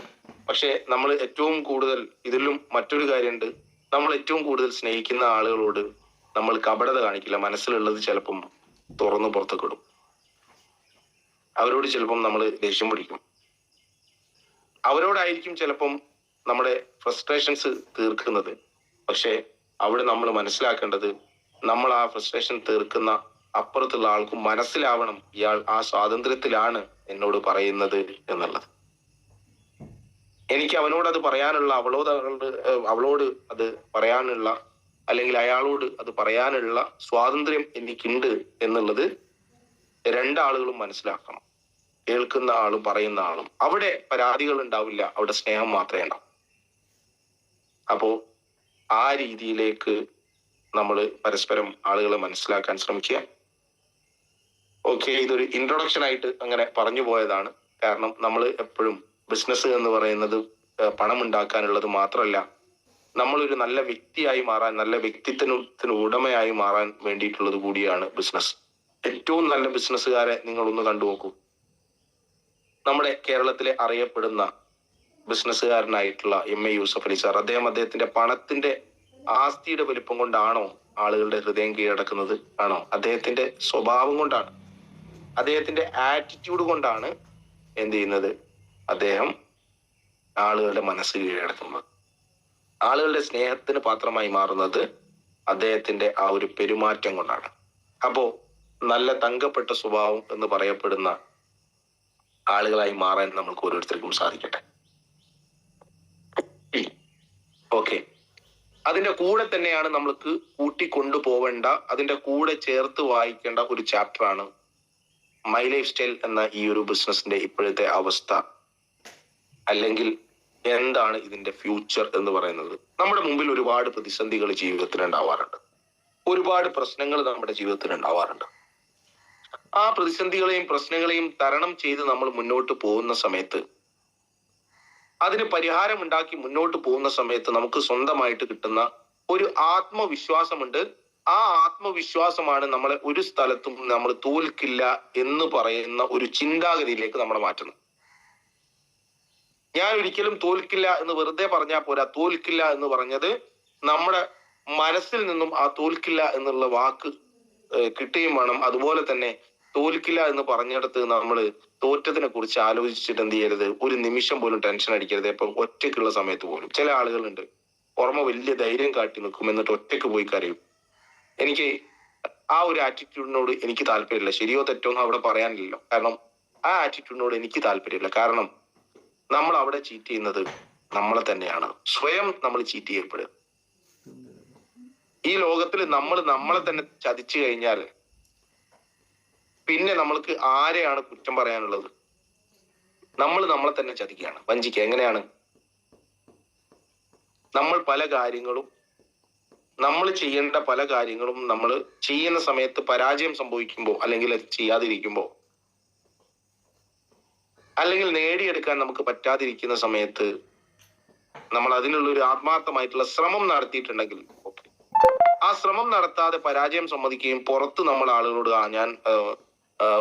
പക്ഷെ നമ്മൾ ഏറ്റവും കൂടുതൽ, ഇതിലും മറ്റൊരു കാര്യമുണ്ട്, നമ്മൾ ഏറ്റവും കൂടുതൽ സ്നേഹിക്കുന്ന ആളുകളോട് നമ്മൾ കപടത കാണിക്കില്ല. മനസ്സിലുള്ളത് ചിലപ്പം തുറന്നു പുറത്തേക്ക് ഇടും. അവരോട് ചിലപ്പം നമ്മൾ ദേഷ്യം പിടിക്കും. അവരോടായിരിക്കും ചിലപ്പം നമ്മുടെ ഫ്രസ്ട്രേഷൻസ് തീർക്കുന്നത്. പക്ഷെ അവിടെ നമ്മൾ മനസ്സിലാക്കേണ്ടത്, നമ്മൾ ആ ഫ്രസ്ട്രേഷൻ തീർക്കുന്ന അപ്പുറത്തുള്ള ആൾക്കും മനസ്സിലാവണം ഇയാൾ ആ സ്വാതന്ത്ര്യത്തിലാണ് എന്നോട് പറയുന്നത് എന്നുള്ളത്. എനിക്ക് അവനോട് അത് പറയാനുള്ള, അവളോട് അത് പറയാനുള്ള, അല്ലെങ്കിൽ അയാളോട് അത് പറയാനുള്ള സ്വാതന്ത്ര്യം എനിക്കുണ്ട് എന്നുള്ളത് രണ്ടാളുകളും മനസ്സിലാക്കണം. കേൾക്കുന്ന ആളും പറയുന്ന ആളും. അവിടെ പരാതികൾ ഉണ്ടാവില്ല, അവിടെ സ്നേഹം മാത്രമേ ഉണ്ടാവും. അപ്പോ ആ രീതിയിലേക്ക് നമ്മൾ പരസ്പരം ആളുകളെ മനസ്സിലാക്കാൻ ശ്രമിക്കുക. ഓക്കെ, ഇതൊരു ഇൻട്രൊഡക്ഷൻ ആയിട്ട് അങ്ങനെ പറഞ്ഞു പോയതാണ്. കാരണം നമ്മൾ എപ്പോഴും ബിസിനസ് എന്ന് പറയുന്നത് പണം ഉണ്ടാക്കാനുള്ളത് മാത്രമല്ല, നമ്മളൊരു നല്ല വ്യക്തിയായി മാറാൻ, നല്ല വ്യക്തിത്വത്തിന് ഉടമയായി മാറാൻ വേണ്ടിയിട്ടുള്ളത് കൂടിയാണ് ബിസിനസ്. ഏറ്റവും നല്ല ബിസിനസ്സുകാരെ നിങ്ങളൊന്ന് കണ്ടു നോക്കൂ. നമ്മുടെ കേരളത്തിലെ അറിയപ്പെടുന്ന ബിസിനസ്സുകാരനായിട്ടുള്ള MA യൂസഫ് അലി സാർ, അദ്ദേഹത്തിന്റെ പണത്തിന്റെ ആസ്തിയുടെ വലിപ്പം കൊണ്ടാണോ ആളുകളുടെ ഹൃദയം കീഴടക്കുന്നത്? ആണോ? അദ്ദേഹത്തിന്റെ സ്വഭാവം കൊണ്ടാണ്, അദ്ദേഹത്തിന്റെ ആറ്റിറ്റ്യൂഡ് കൊണ്ടാണ് എന്ത് ചെയ്യുന്നത്? അദ്ദേഹം ആളുകളുടെ മനസ്സ് കീഴടക്കുന്നത്. ആളുകളുടെ സ്നേഹത്തിന് പാത്രമായി മാറുന്നത് അദ്ദേഹത്തിന്റെ ആ ഒരു പെരുമാറ്റം കൊണ്ടാണ്. അപ്പോ നല്ല തങ്കപ്പെട്ട സ്വഭാവം എന്ന് പറയപ്പെടുന്ന ആളുകളായി മാറാൻ നമുക്ക് ഓരോരുത്തർക്കും സാധിക്കട്ടെ. ഓക്കെ, അതിന്റെ കൂടെ തന്നെയാണ് നമ്മൾക്ക് കൂട്ടിക്കൊണ്ടുപോവേണ്ട, അതിന്റെ കൂടെ ചേർത്ത് വായിക്കേണ്ട ഒരു ചാപ്റ്ററാണ് മൈ ലൈഫ് സ്റ്റൈൽ എന്ന ഈ ഒരു ബിസിനസിന്റെ ഇപ്പോഴത്തെ അവസ്ഥ, അല്ലെങ്കിൽ എന്താണ് ഇതിന്റെ ഫ്യൂച്ചർ എന്ന് പറയുന്നത്. നമ്മുടെ മുമ്പിൽ ഒരുപാട് പ്രതിസന്ധികൾ ജീവിതത്തിൽ ഉണ്ടാവാറുണ്ട്, ഒരുപാട് പ്രശ്നങ്ങൾ നമ്മുടെ ജീവിതത്തിൽ ഉണ്ടാവാറുണ്ട്. ആ പ്രതിസന്ധികളെയും പ്രശ്നങ്ങളെയും തരണം ചെയ്ത് നമ്മൾ മുന്നോട്ട് പോകുന്ന സമയത്ത്, അതിന് പരിഹാരം ഉണ്ടാക്കി മുന്നോട്ട് പോകുന്ന സമയത്ത് നമുക്ക് സ്വന്തമായിട്ട് കിട്ടുന്ന ഒരു ആത്മവിശ്വാസമുണ്ട്. ആ ആത്മവിശ്വാസമാണ് നമ്മളെ ഒരു സ്ഥലത്തും നമ്മൾ തോൽക്കില്ല എന്ന് പറയുന്ന ഒരു ചിന്താഗതിയിലേക്ക് നമ്മളെ മാറ്റുന്നത്. ഞാൻ ഒരിക്കലും തോൽക്കില്ല എന്ന് വെറുതെ പറഞ്ഞാൽ പോരാ, തോൽക്കില്ല എന്ന് പറഞ്ഞത് നമ്മുടെ മനസ്സിൽ നിന്നും ആ തോൽക്കില്ല എന്നുള്ള വാക്ക് കിട്ടുകയും വേണം. അതുപോലെ തന്നെ തോൽക്കില്ല എന്ന് പറഞ്ഞിടത്ത് നമ്മൾ തോറ്റതിനെ കുറിച്ച് ആലോചിച്ചിട്ട് എന്ത് ചെയ്യരുത്, ഒരു നിമിഷം പോലും ടെൻഷൻ അടിക്കരുത്. ഇപ്പൊ ഒറ്റയ്ക്കുള്ള സമയത്ത് പോലും ചില ആളുകളുണ്ട്, ഓർമ്മ വലിയ ധൈര്യം കാട്ടി നിൽക്കും, എന്നിട്ട് ഒറ്റയ്ക്ക് പോയി കരയും. എനിക്ക് ആ ഒരു ആറ്റിറ്റ്യൂഡിനോട് എനിക്ക് താല്പര്യമില്ല. ശരിയോ തെറ്റോ എന്ന് അവിടെ പറയാനില്ലല്ലോ. കാരണം ആ ആറ്റിറ്റ്യൂഡിനോട് എനിക്ക് താല്പര്യമില്ല. കാരണം നമ്മൾ അവിടെ ചീറ്റ് ചെയ്യുന്നത് നമ്മളെ തന്നെയാണ്. സ്വയം നമ്മൾ ചീറ്റ് ചെയ്യപ്പെടുക. ഈ ലോകത്തിൽ നമ്മൾ നമ്മളെ തന്നെ ചതിച്ചു കഴിഞ്ഞാൽ പിന്നെ നമ്മൾക്ക് ആരെയാണ് കുറ്റം പറയാനുള്ളത്? നമ്മൾ നമ്മളെ തന്നെ ചതിക്കുകയാണ്, വഞ്ചിക്കുക. എങ്ങനെയാണ്? നമ്മൾ പല കാര്യങ്ങളും, നമ്മൾ ചെയ്യേണ്ട പല കാര്യങ്ങളും നമ്മൾ ചെയ്യുന്ന സമയത്ത് പരാജയം സംഭവിക്കുമ്പോൾ, അല്ലെങ്കിൽ ചെയ്യാതിരിക്കുമ്പോൾ, അല്ലെങ്കിൽ നേടിയെടുക്കാൻ നമുക്ക് പറ്റാതിരിക്കുന്ന സമയത്ത് നമ്മൾ അതിനുള്ള ഒരു ആത്മാർത്ഥമായിട്ടുള്ള ശ്രമം നടത്തിയിട്ടുണ്ടെങ്കിൽ ഓക്കെ, ആ ശ്രമം നടത്താതെ പരാജയം സമ്മതിക്കുകയും പുറത്ത് നമ്മൾ ആളുകളോട് ഞാൻ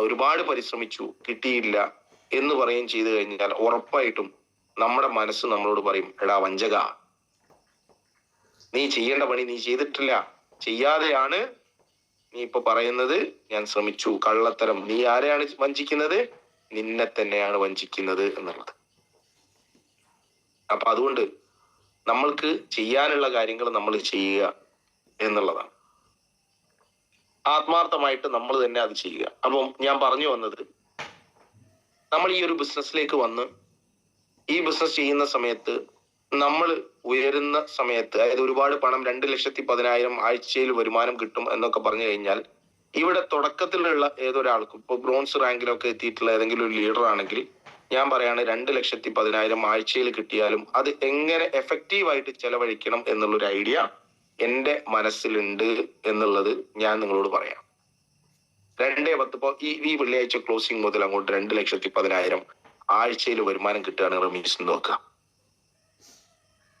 ഒരുപാട് പരിശ്രമിച്ചു കിട്ടിയില്ല എന്ന് പറയുകയും ചെയ്തു കഴിഞ്ഞാൽ ഉറപ്പായിട്ടും നമ്മുടെ മനസ്സ് നമ്മളോട് പറയും, എടാ വഞ്ചക, നീ ചെയ്യേണ്ട പണി നീ ചെയ്തിട്ടില്ല, ചെയ്യാതെയാണ് നീ ഇപ്പൊ പറയുന്നത് ഞാൻ ശ്രമിച്ചു. കള്ളത്തരം. നീ ആരെയാണ് വഞ്ചിക്കുന്നത്? നിന്നെ തന്നെയാണ് വഞ്ചിക്കുന്നത് എന്നുള്ളത്. അപ്പൊ അതുകൊണ്ട് നമ്മൾക്ക് ചെയ്യാനുള്ള കാര്യങ്ങൾ നമ്മൾ ചെയ്യുക എന്നുള്ളതാണ്. ആത്മാർത്ഥമായിട്ട് നമ്മൾ തന്നെ അത് ചെയ്യുക. അപ്പം ഞാൻ പറഞ്ഞു വന്നത്, നമ്മൾ ഈ ഒരു ബിസിനസ്സിലേക്ക് വന്ന് ഈ ബിസിനസ് ചെയ്യുന്ന സമയത്ത് നമ്മൾ ഉയരുന്ന സമയത്ത്, അതായത് ഒരുപാട് പണം 2,10,000 ആഴ്ചയിൽ വരുമാനം കിട്ടും എന്നൊക്കെ പറഞ്ഞു കഴിഞ്ഞാൽ, ഇവിടെ തുടക്കത്തിലുള്ള ഏതൊരാൾക്കും, ഇപ്പൊ ബ്രോൺസ് റാങ്കിലൊക്കെ എത്തിയിട്ടുള്ള ഏതെങ്കിലും ഒരു ലീഡർ ആണെങ്കിൽ ഞാൻ പറയാണ് 2,10,000 ആഴ്ചയിൽ കിട്ടിയാലും അത് എങ്ങനെ എഫക്റ്റീവായിട്ട് ചെലവഴിക്കണം എന്നുള്ളൊരു ഐഡിയ എന്റെ മനസ്സിലുണ്ട് എന്നുള്ളത് ഞാൻ നിങ്ങളോട് പറയാം. 2:10 ഇപ്പൊ ഈ വെള്ളിയാഴ്ച ക്ലോസിംഗ് മുതൽ അങ്ങോട്ട് 2,10,000 ആഴ്ചയിൽ വരുമാനം കിട്ടുകയാണ് റമീസ് നോക്കുക.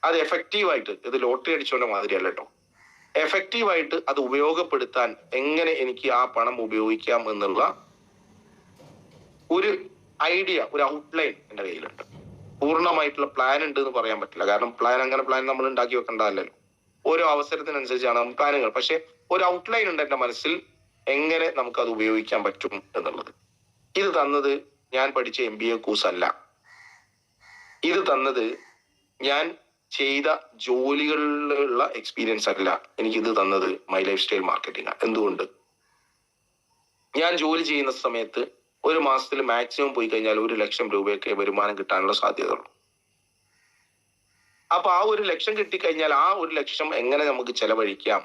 അത് എഫക്റ്റീവായിട്ട്, ഇത് ലോട്ടറി അടിച്ചോണ്ട മാതിരിയല്ല കേട്ടോ, എഫക്റ്റീവായിട്ട് അത് ഉപയോഗപ്പെടുത്താൻ എങ്ങനെ എനിക്ക് ആ പണം ഉപയോഗിക്കാം എന്നുള്ള ഒരു ഐഡിയ, ഒരു ഔട്ട്ലൈൻ എന്റെ കയ്യിലുണ്ട്. പൂർണ്ണമായിട്ടുള്ള പ്ലാൻ ഉണ്ട് എന്ന് പറയാൻ പറ്റില്ല, കാരണം പ്ലാൻ നമ്മൾ ഉണ്ടാക്കി വെക്കേണ്ടതല്ലോ. ഓരോ അവസരത്തിനനുസരിച്ചാണ് പ്ലാനുകൾ. പക്ഷെ ഒരു ഔട്ട്ലൈൻ ഉണ്ട് എന്റെ മനസ്സിൽ, എങ്ങനെ നമുക്ക് അത് ഉപയോഗിക്കാൻ പറ്റും എന്നുള്ളത്. ഇത് തന്നത് ഞാൻ പഠിച്ച MBA കോഴ്സ് അല്ല, ഇത് തന്നത് ഞാൻ ചെയ്ത ജോലികളിലുള്ള എക്സ്പീരിയൻസ് അല്ല, എനിക്കിത് തന്നത് മൈ ലൈഫ് സ്റ്റൈൽ മാർക്കറ്റിംഗ്. എന്തുകൊണ്ട്? ഞാൻ ജോലി ചെയ്യുന്ന സമയത്ത് ഒരു മാസത്തിൽ മാക്സിമം പോയി കഴിഞ്ഞാൽ 1 ലക്ഷം രൂപയൊക്കെ വരുമാനം കിട്ടാനുള്ള സാധ്യതയുള്ളൂ. അപ്പൊ ആ 1 ലക്ഷം കിട്ടിക്കഴിഞ്ഞാൽ ആ 1 ലക്ഷം എങ്ങനെ നമുക്ക് ചെലവഴിക്കാം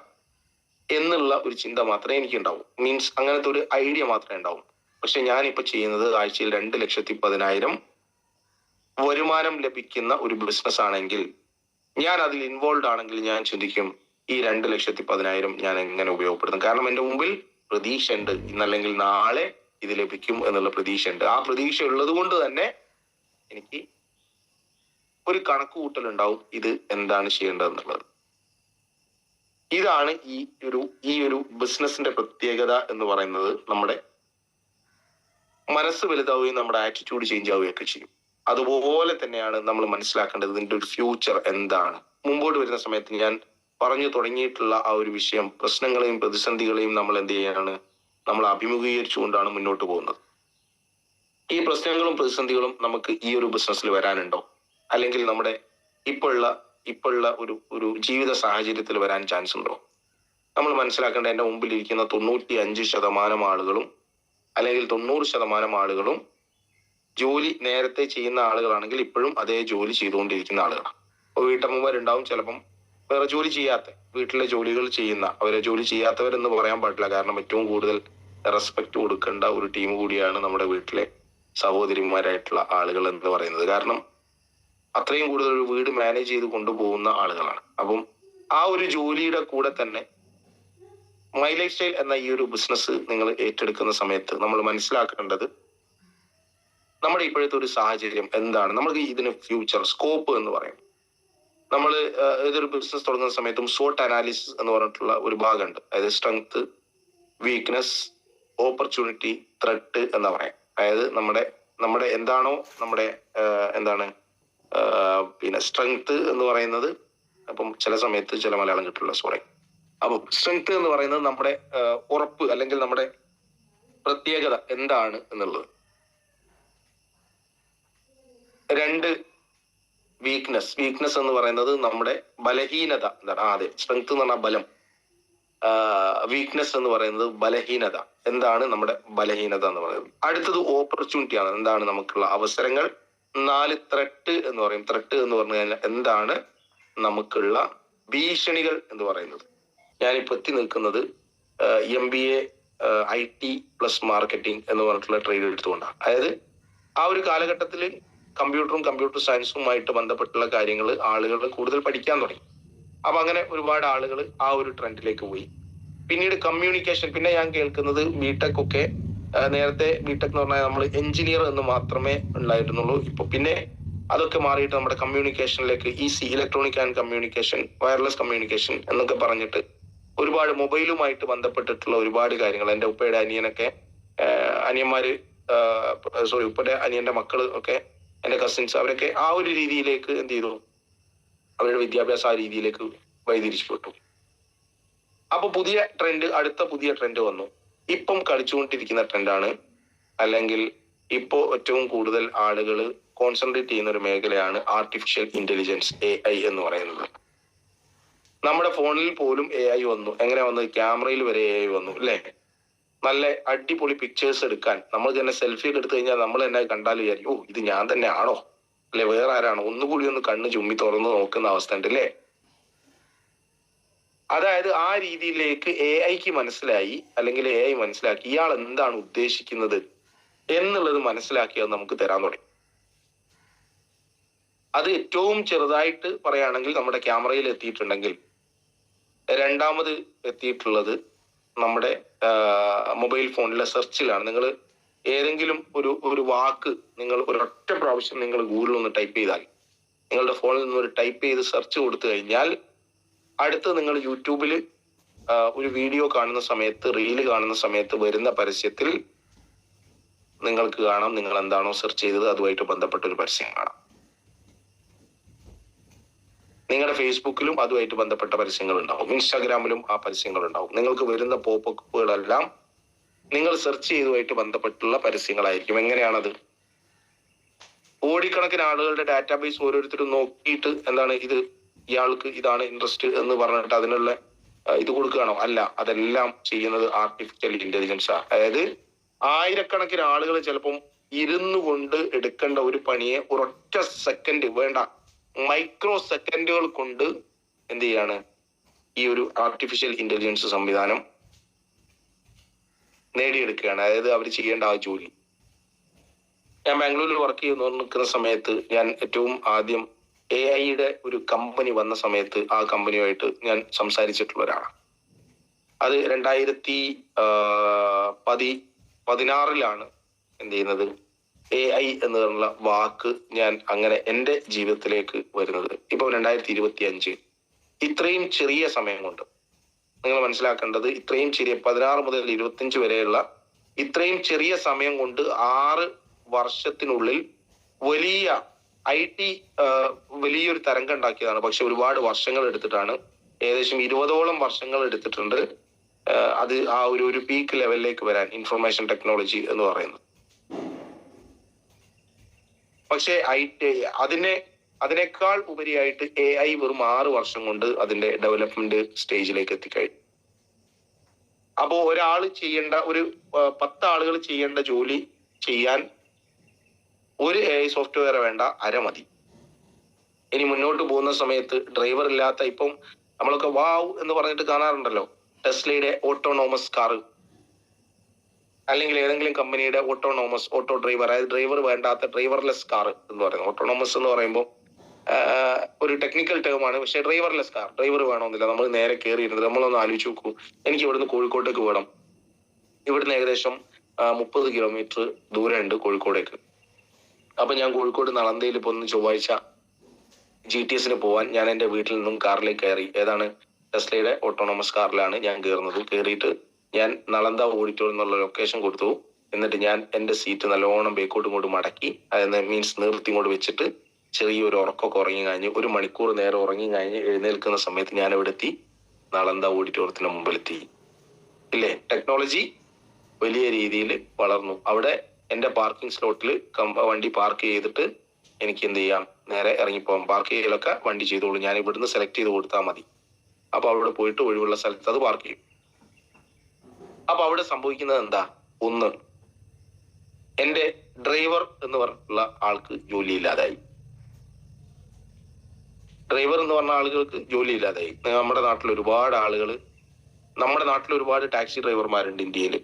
എന്നുള്ള ഒരു ചിന്ത മാത്രമേ എനിക്ക് ഉണ്ടാവും. മീൻസ് അങ്ങനത്തെ ഒരു ഐഡിയ മാത്രമേ ഉണ്ടാവും. പക്ഷെ ഞാനിപ്പോ ചെയ്യുന്നത് ആഴ്ചയിൽ 2,10,000 വരുമാനം ലഭിക്കുന്ന ഒരു ബിസിനസ് ആണെങ്കിൽ, ഞാൻ അതിൽ ഇൻവോൾവ് ആണെങ്കിൽ ഞാൻ ചിന്തിക്കും ഈ 2,10,000 ഞാൻ എങ്ങനെ ഉപയോഗപ്പെടുത്തും. കാരണം എന്റെ മുമ്പിൽ പ്രതീക്ഷ ഉണ്ട്, ഇന്നല്ലെങ്കിൽ നാളെ ഇത് ലഭിക്കും എന്നുള്ള പ്രതീക്ഷ ഉണ്ട്. ആ പ്രതീക്ഷ ഉള്ളത് കൊണ്ട് തന്നെ എനിക്ക് ഒരു കണക്ക് കൂട്ടൽ ഉണ്ടാവും, ഇത് എന്താണ് ചെയ്യേണ്ടതെന്നുള്ളത്. ഇതാണ് ഈ ഒരു ബിസിനസിന്റെ പ്രത്യേകത എന്ന് പറയുന്നത്. നമ്മുടെ മനസ്സ് വലുതാവുകയും നമ്മുടെ ആറ്റിറ്റ്യൂഡ് ചേഞ്ച് ആവുകയൊക്കെ ചെയ്യും. അതുപോലെ തന്നെയാണ് നമ്മൾ മനസ്സിലാക്കേണ്ടത് ഇതിന്റെ ഒരു ഫ്യൂച്ചർ എന്താണ്. മുമ്പോട്ട് വരുന്ന സമയത്ത് ഞാൻ പറഞ്ഞു തുടങ്ങിയിട്ടുള്ള ആ ഒരു വിഷയം, പ്രശ്നങ്ങളെയും പ്രതിസന്ധികളെയും നമ്മൾ എന്ത് ചെയ്യാണ്, നമ്മൾ അഭിമുഖീകരിച്ചുകൊണ്ടാണ് മുന്നോട്ട് പോകുന്നത്. ഈ പ്രശ്നങ്ങളും പ്രതിസന്ധികളും നമുക്ക് ഈ ഒരു ബിസിനസ്സിൽ വരാനുണ്ടോ, അല്ലെങ്കിൽ നമ്മുടെ ഇപ്പോഴുള്ള ഒരു ജീവിത സാഹചര്യത്തിൽ വരാൻ ചാൻസ് ഉണ്ടോ? നമ്മൾ മനസ്സിലാക്കേണ്ട, എന്റെ മുമ്പിൽ ഇരിക്കുന്ന 95% ആളുകളും അല്ലെങ്കിൽ 90% ആളുകളും ജോലി നേരത്തെ ചെയ്യുന്ന ആളുകളാണെങ്കിൽ ഇപ്പോഴും അതേ ജോലി ചെയ്തുകൊണ്ടിരിക്കുന്ന ആളുകളാണ്. അപ്പോൾ വീട്ടമ്മമാരുണ്ടാവും ചിലപ്പം വേറെ ജോലി ചെയ്യാത്ത, വീട്ടിലെ ജോലികൾ ചെയ്യുന്ന, അവരെ ജോലി ചെയ്യാത്തവരെന്ന് പറയാൻ പാടില്ല. കാരണം ഏറ്റവും കൂടുതൽ റെസ്പെക്ട് കൊടുക്കേണ്ട ഒരു ടീം കൂടിയാണ് നമ്മുടെ വീട്ടിലെ സഹോദരിമാരായിട്ടുള്ള ആളുകൾ എന്ന് പറയുന്നത്. കാരണം അത്രയും കൂടുതൽ ഒരു വീട് മാനേജ് ചെയ്ത് കൊണ്ടുപോകുന്ന ആളുകളാണ്. അപ്പം ആ ഒരു ജോലിയുടെ കൂടെ തന്നെ മൈ ലൈഫ് സ്റ്റൈൽ എന്ന ഈ ഒരു ബിസിനസ് നിങ്ങൾ ഏറ്റെടുക്കുന്ന സമയത്ത് നമ്മൾ മനസ്സിലാക്കേണ്ടത്, നമ്മുടെ ഇപ്പോഴത്തെ ഒരു സാഹചര്യം എന്താണ്, നമുക്ക് ഇതിന് ഫ്യൂച്ചർ സ്കോപ്പ് എന്ന് പറയും. നമ്മൾ ഏതൊരു ബിസിനസ് തുടങ്ങുന്ന സമയത്തും SWOT അനാലിസിസ് എന്ന് പറഞ്ഞിട്ടുള്ള ഒരു ഭാഗമുണ്ട്. അതായത് സ്ട്രെങ്ത്, വീക്ക്നെസ്, ഓപ്പർച്യൂണിറ്റി, ത്രെട്ട് എന്ന് പറയാം. അതായത് നമ്മുടെ എന്താണോ നമ്മുടെ പിന്നെ സ്ട്രെങ്ത് എന്ന് പറയുന്നത്, അപ്പം ചില സമയത്ത് ചില മലയാളം കിട്ടില്ല, സോറി. അപ്പം സ്ട്രെങ്ത് എന്ന് പറയുന്നത് നമ്മുടെ ഉറപ്പ് അല്ലെങ്കിൽ നമ്മുടെ പ്രത്യേകത എന്താണ് എന്നുള്ളത്. 2 വീക്ക്നെസ് എന്ന് പറയുന്നത് നമ്മുടെ ബലഹീനത എന്താണ്. അതെ, സ്ട്രെങ്ത് എന്ന് പറഞ്ഞാൽ ബലം, വീക്ക്നെസ് എന്ന് പറയുന്നത് ബലഹീനത. എന്താണ് നമ്മുടെ ബലഹീനത എന്ന് പറയുന്നത്. അടുത്തത് ഓപ്പർച്യൂണിറ്റി ആണ്, എന്താണ് നമുക്കുള്ള അവസരങ്ങൾ. 4 ത്രെട്ട് എന്ന് പറയും. ത്രെട്ട് എന്ന് പറഞ്ഞു കഴിഞ്ഞാൽ എന്താണ് നമുക്കുള്ള ഭീഷണികൾ എന്ന് പറയുന്നത്. ഞാനിപ്പോൾ എത്തി നിൽക്കുന്നത് MBA IT പ്ലസ് മാർക്കറ്റിംഗ് എന്ന് പറഞ്ഞിട്ടുള്ള ട്രേഡ് എടുത്തുകൊണ്ടാണ്. അതായത് ആ ഒരു കാലഘട്ടത്തിൽ കമ്പ്യൂട്ടർ സയൻസുമായിട്ട് ബന്ധപ്പെട്ടുള്ള കാര്യങ്ങൾ ആളുകൾ കൂടുതൽ പഠിക്കാൻ തുടങ്ങി. അപ്പൊ അങ്ങനെ ഒരുപാട് ആളുകൾ ആ ഒരു ട്രെൻഡിലേക്ക് പോയി. പിന്നീട് കമ്മ്യൂണിക്കേഷൻ, പിന്നെ ഞാൻ കേൾക്കുന്നത് ബിടെക് ഒക്കെ, നേരത്തെ ബിടെക് എന്ന് പറഞ്ഞാൽ നമ്മൾ എഞ്ചിനീയർ എന്ന് മാത്രമേ ഉണ്ടായിരുന്നുള്ളൂ. ഇപ്പൊ പിന്നെ അതൊക്കെ മാറിയിട്ട് നമ്മുടെ കമ്മ്യൂണിക്കേഷനിലേക്ക് EC, electronic and communication, wireless communication എന്നൊക്കെ പറഞ്ഞിട്ട് ഒരുപാട് മൊബൈലുമായിട്ട് ബന്ധപ്പെട്ടിട്ടുള്ള ഒരുപാട് കാര്യങ്ങൾ. എൻ്റെ ഉപ്പയുടെ അനിയനൊക്കെ, ഉപ്പയുടെ അനിയന്റെ മക്കള് ഒക്കെ, എൻ്റെ കസിൻസ്, അവരൊക്കെ ആ ഒരു രീതിയിലേക്ക് എന്ത് ചെയ്തു, അവരുടെ വിദ്യാഭ്യാസം ആ രീതിയിലേക്ക് വഴിതിരിച്ചുവിട്ടു. അപ്പൊ അടുത്ത പുതിയ ട്രെൻഡ് വന്നു. ഇപ്പം കളിച്ചുകൊണ്ടിരിക്കുന്ന ട്രെൻഡാണ്, അല്ലെങ്കിൽ ഇപ്പോ ഏറ്റവും കൂടുതൽ ആളുകൾ കോൺസെൻട്രേറ്റ് ചെയ്യുന്ന ഒരു മേഖലയാണ് ആർട്ടിഫിഷ്യൽ ഇന്റലിജൻസ്, AI എന്ന് പറയുന്നത്. നമ്മുടെ ഫോണിൽ പോലും AI വന്നു. എങ്ങനെ വന്നത്? ക്യാമറയിൽ വരെ AI വന്നു, അല്ലേ? നല്ല അടിപൊളി പിക്ചേഴ്സ് എടുക്കാൻ നമ്മൾ തന്നെ സെൽഫി ഒക്കെ എടുത്തു കഴിഞ്ഞാൽ നമ്മൾ തന്നെ കണ്ടാൽ വിചാരിക്കും, ഇത് ഞാൻ തന്നെ ആണോ അല്ലെ വേറെ ആരാണോ, ഒന്നുകൂടി ഒന്ന് കണ്ണ് ചുമ്മി തുറന്ന് നോക്കുന്ന അവസ്ഥ ഉണ്ട്, അല്ലേ? അതായത് ആ രീതിയിലേക്ക് AIക്ക് മനസ്സിലായി, അല്ലെങ്കിൽ AI മനസ്സിലാക്കി ഇയാൾ എന്താണ് ഉദ്ദേശിക്കുന്നത് എന്നുള്ളത് മനസ്സിലാക്കി അത് നമുക്ക് തരാൻ തുടങ്ങി. അത് ഏറ്റവും ചെറുതായിട്ട് പറയുകയാണെങ്കിൽ നമ്മുടെ ക്യാമറയിൽ എത്തിയിട്ടുണ്ടെങ്കിൽ, രണ്ടാമത് എത്തിയിട്ടുള്ളത് നമ്മുടെ മൊബൈൽ ഫോണിലെ സെർച്ചിലാണ്. നിങ്ങൾ ഏതെങ്കിലും ഒരു വാക്ക് നിങ്ങൾ ഒരൊറ്റ പ്രാവശ്യം നിങ്ങൾ ഗൂഗിളിൽ ഒന്ന് ടൈപ്പ് ചെയ്താൽ, നിങ്ങളുടെ ഫോണിൽ നിന്ന് ഒരു ടൈപ്പ് ചെയ്ത് സെർച്ച് കൊടുത്തു കഴിഞ്ഞാൽ, അടുത്ത് നിങ്ങൾ യൂട്യൂബിൽ ഒരു വീഡിയോ കാണുന്ന സമയത്ത്, റീല് കാണുന്ന സമയത്ത് വരുന്ന പരസ്യത്തിൽ നിങ്ങൾക്ക് കാണാം, നിങ്ങൾ എന്താണോ സെർച്ച് ചെയ്തത് അതുമായിട്ട് ബന്ധപ്പെട്ട ഒരു പരസ്യം കാണാം. നിങ്ങളുടെ ഫേസ്ബുക്കിലും അതുമായിട്ട് ബന്ധപ്പെട്ട പരസ്യങ്ങൾ ഉണ്ടാവും, ഇൻസ്റ്റാഗ്രാമിലും ആ പരസ്യങ്ങൾ ഉണ്ടാവും. നിങ്ങൾക്ക് വരുന്ന പോപ്പുകളെല്ലാം നിങ്ങൾ സെർച്ച് ചെയ്തതുമായിട്ട് ബന്ധപ്പെട്ടുള്ള പരസ്യങ്ങളായിരിക്കും. എങ്ങനെയാണത്? കോടിക്കണക്കിന് ആളുകളുടെ ഡാറ്റാബേസ് ഓരോരുത്തരും നോക്കിയിട്ട് എന്താണ് ഇത് ഇയാൾക്ക് ഇതാണ് ഇൻട്രസ്റ്റ് എന്ന് പറഞ്ഞിട്ട് അതിനുള്ള ഇത് കൊടുക്കുകയാണോ? അല്ല, അതെല്ലാം ചെയ്യുന്നത് ആർട്ടിഫിഷ്യൽ ഇന്റലിജൻസ് ആണ്. അതായത് ആയിരക്കണക്കിന് ആളുകൾ ചിലപ്പം ഇരുന്നു കൊണ്ട് എടുക്കേണ്ട ഒരു പണിയെ ഒരൊറ്റ സെക്കൻഡ് വേണ്ട മൈക്രോ സെക്കൻഡുകൾ കൊണ്ട് എന്ത് ചെയ്യാണ് ഈ ഒരു ആർട്ടിഫിഷ്യൽ ഇന്റലിജൻസ് സംവിധാനം നേടിയെടുക്കുകയാണ്. അതായത് അവർ ചെയ്യേണ്ട ആ ജോലി. ഞാൻ ബാംഗ്ലൂരിൽ വർക്ക് ചെയ്ത് നിൽക്കുന്ന സമയത്ത് ഞാൻ ഏറ്റവും ആദ്യം AI-യുടെ ഒരു കമ്പനി വന്ന സമയത്ത് ആ കമ്പനിയുമായിട്ട് ഞാൻ സംസാരിച്ചിട്ടുള്ള ഒരാളാണ്. അത് 2016 എന്ത് ചെയ്യുന്നത് AI എന്നുള്ള വാക്ക് ഞാൻ അങ്ങനെ എൻ്റെ ജീവിതത്തിലേക്ക് വരുന്നത്. ഇപ്പൊ 2025 ഇത്രയും ചെറിയ സമയം കൊണ്ട് നിങ്ങൾ മനസ്സിലാക്കേണ്ടത്, ഇത്രയും ചെറിയ 16 മുതൽ 25 വരെയുള്ള ഇത്രയും ചെറിയ സമയം കൊണ്ട് 6 വർഷത്തിനുള്ളിൽ വലിയ IT വലിയൊരു തരംഗം ഉണ്ടാക്കിയതാണ്. പക്ഷെ ഒരുപാട് വർഷങ്ങൾ എടുത്തിട്ടാണ്, ഏകദേശം 20ഓളം വർഷങ്ങൾ എടുത്തിട്ടുണ്ട് അത് ആ ഒരു പീക്ക് ലെവലിലേക്ക് വരാൻ, ഇൻഫർമേഷൻ ടെക്നോളജി എന്ന് പറയുന്നത്. പക്ഷെ അതിനേക്കാൾ ഉപരിയായിട്ട് AI വെറും 6 വർഷം കൊണ്ട് അതിന്റെ ഡെവലപ്മെന്റ് സ്റ്റേജിലേക്ക് എത്തിക്കഴിഞ്ഞു. അപ്പോ ഒരാൾ ചെയ്യേണ്ട 10 ആളുകൾ ചെയ്യേണ്ട ജോലി ചെയ്യാൻ ഒരു AI സോഫ്റ്റ്വെയർ വേണ്ട, മതി. ഇനി മുന്നോട്ട് പോകുന്ന സമയത്ത് ഡ്രൈവർ ഇല്ലാത്ത, ഇപ്പം നമ്മളൊക്കെ വാവ് എന്ന് പറഞ്ഞിട്ട് കാണാറുണ്ടല്ലോ, ടെസ്ലയുടെ ഓട്ടോണോമസ് കാർ, അല്ലെങ്കിൽ ഏതെങ്കിലും കമ്പനിയുടെ ഓട്ടോ ഡ്രൈവർ, അതായത് ഡ്രൈവർ വേണ്ടാത്ത ഡ്രൈവർലെസ് കാർ എന്ന് പറയുന്നത്. ഓട്ടോണോമസ് എന്ന് പറയുമ്പോൾ ഒരു ടെക്നിക്കൽ ടേമാണ്. പക്ഷെ ഡ്രൈവർലെസ് കാർ, ഡ്രൈവർ വേണമെന്നില്ല, നമ്മൾ നേരെ കയറിയിരുന്നത്. നമ്മളൊന്ന് ആലോചിച്ച് നോക്കൂ, എനിക്ക് ഇവിടുന്ന് കോഴിക്കോട്ടേക്ക് വേണം. ഇവിടുന്ന് ഏകദേശം 30 കിലോമീറ്റർ ദൂരമുണ്ട് കോഴിക്കോടേക്ക്. അപ്പൊ ഞാൻ കോഴിക്കോട് നളന്തയിൽ പോകുന്ന ചൊവ്വാഴ്ച GTS-ന് പോവാൻ ഞാൻ എൻ്റെ വീട്ടിൽ നിന്നും കാറിലേക്ക് കയറി. ഏതാണ് ടെസ്ലയുടെ ഓട്ടോണോമസ് കാറിലാണ് ഞാൻ കയറുന്നത്. കയറിയിട്ട് ഞാൻ നളന്ത ഓഡിറ്റോറിയം എന്നുള്ള ലൊക്കേഷൻ കൊടുത്തു. എന്നിട്ട് ഞാൻ എൻ്റെ സീറ്റ് നല്ലോണം ബേക്കോട്ടും കൊണ്ട് മടക്കി, അതായത് മീൻസ് നിർത്തി കൊണ്ട് വെച്ചിട്ട് ചെറിയൊരു ഉറക്കമൊക്കെ ഉറങ്ങി കഴിഞ്ഞ് 1 മണിക്കൂർ നേരം ഉറങ്ങി കഴിഞ്ഞ് എഴുന്നേൽക്കുന്ന സമയത്ത് ഞാൻ ഇവിടെ എത്തി, നളന്ത ഓഡിറ്റോറിയത്തിന് മുമ്പിലെത്തി. ഇല്ലേ, ടെക്നോളജി വലിയ രീതിയിൽ വളർന്നു. അവിടെ എൻ്റെ പാർക്കിംഗ് സ്ലോട്ടിൽ വണ്ടി പാർക്ക് ചെയ്തിട്ട് എനിക്ക് എന്ത് ചെയ്യാം, നേരെ ഇറങ്ങിപ്പോകാം. പാർക്ക് ചെയ്യലൊക്കെ വണ്ടി ചെയ്തോളൂ, ഞാൻ ഇവിടുന്ന് സെലക്ട് ചെയ്ത് കൊടുത്താൽ മതി. അപ്പൊ അവിടെ പോയിട്ട് ഒഴിവുള്ള സ്ഥലത്ത് അത് പാർക്ക് ചെയ്യും. അപ്പൊ അവിടെ സംഭവിക്കുന്നത് എന്താ? ഒന്ന്, എൻ്റെ ഡ്രൈവർ എന്ന് പറഞ്ഞിട്ടുള്ള ആൾക്ക് ജോലിയില്ലാതായി. ഡ്രൈവർ എന്ന് പറഞ്ഞ ആളുകൾക്ക് ജോലിയില്ലാതായി. നമ്മുടെ നാട്ടിൽ ഒരുപാട് ടാക്സി ഡ്രൈവർമാരുണ്ട് ഇന്ത്യയിൽ,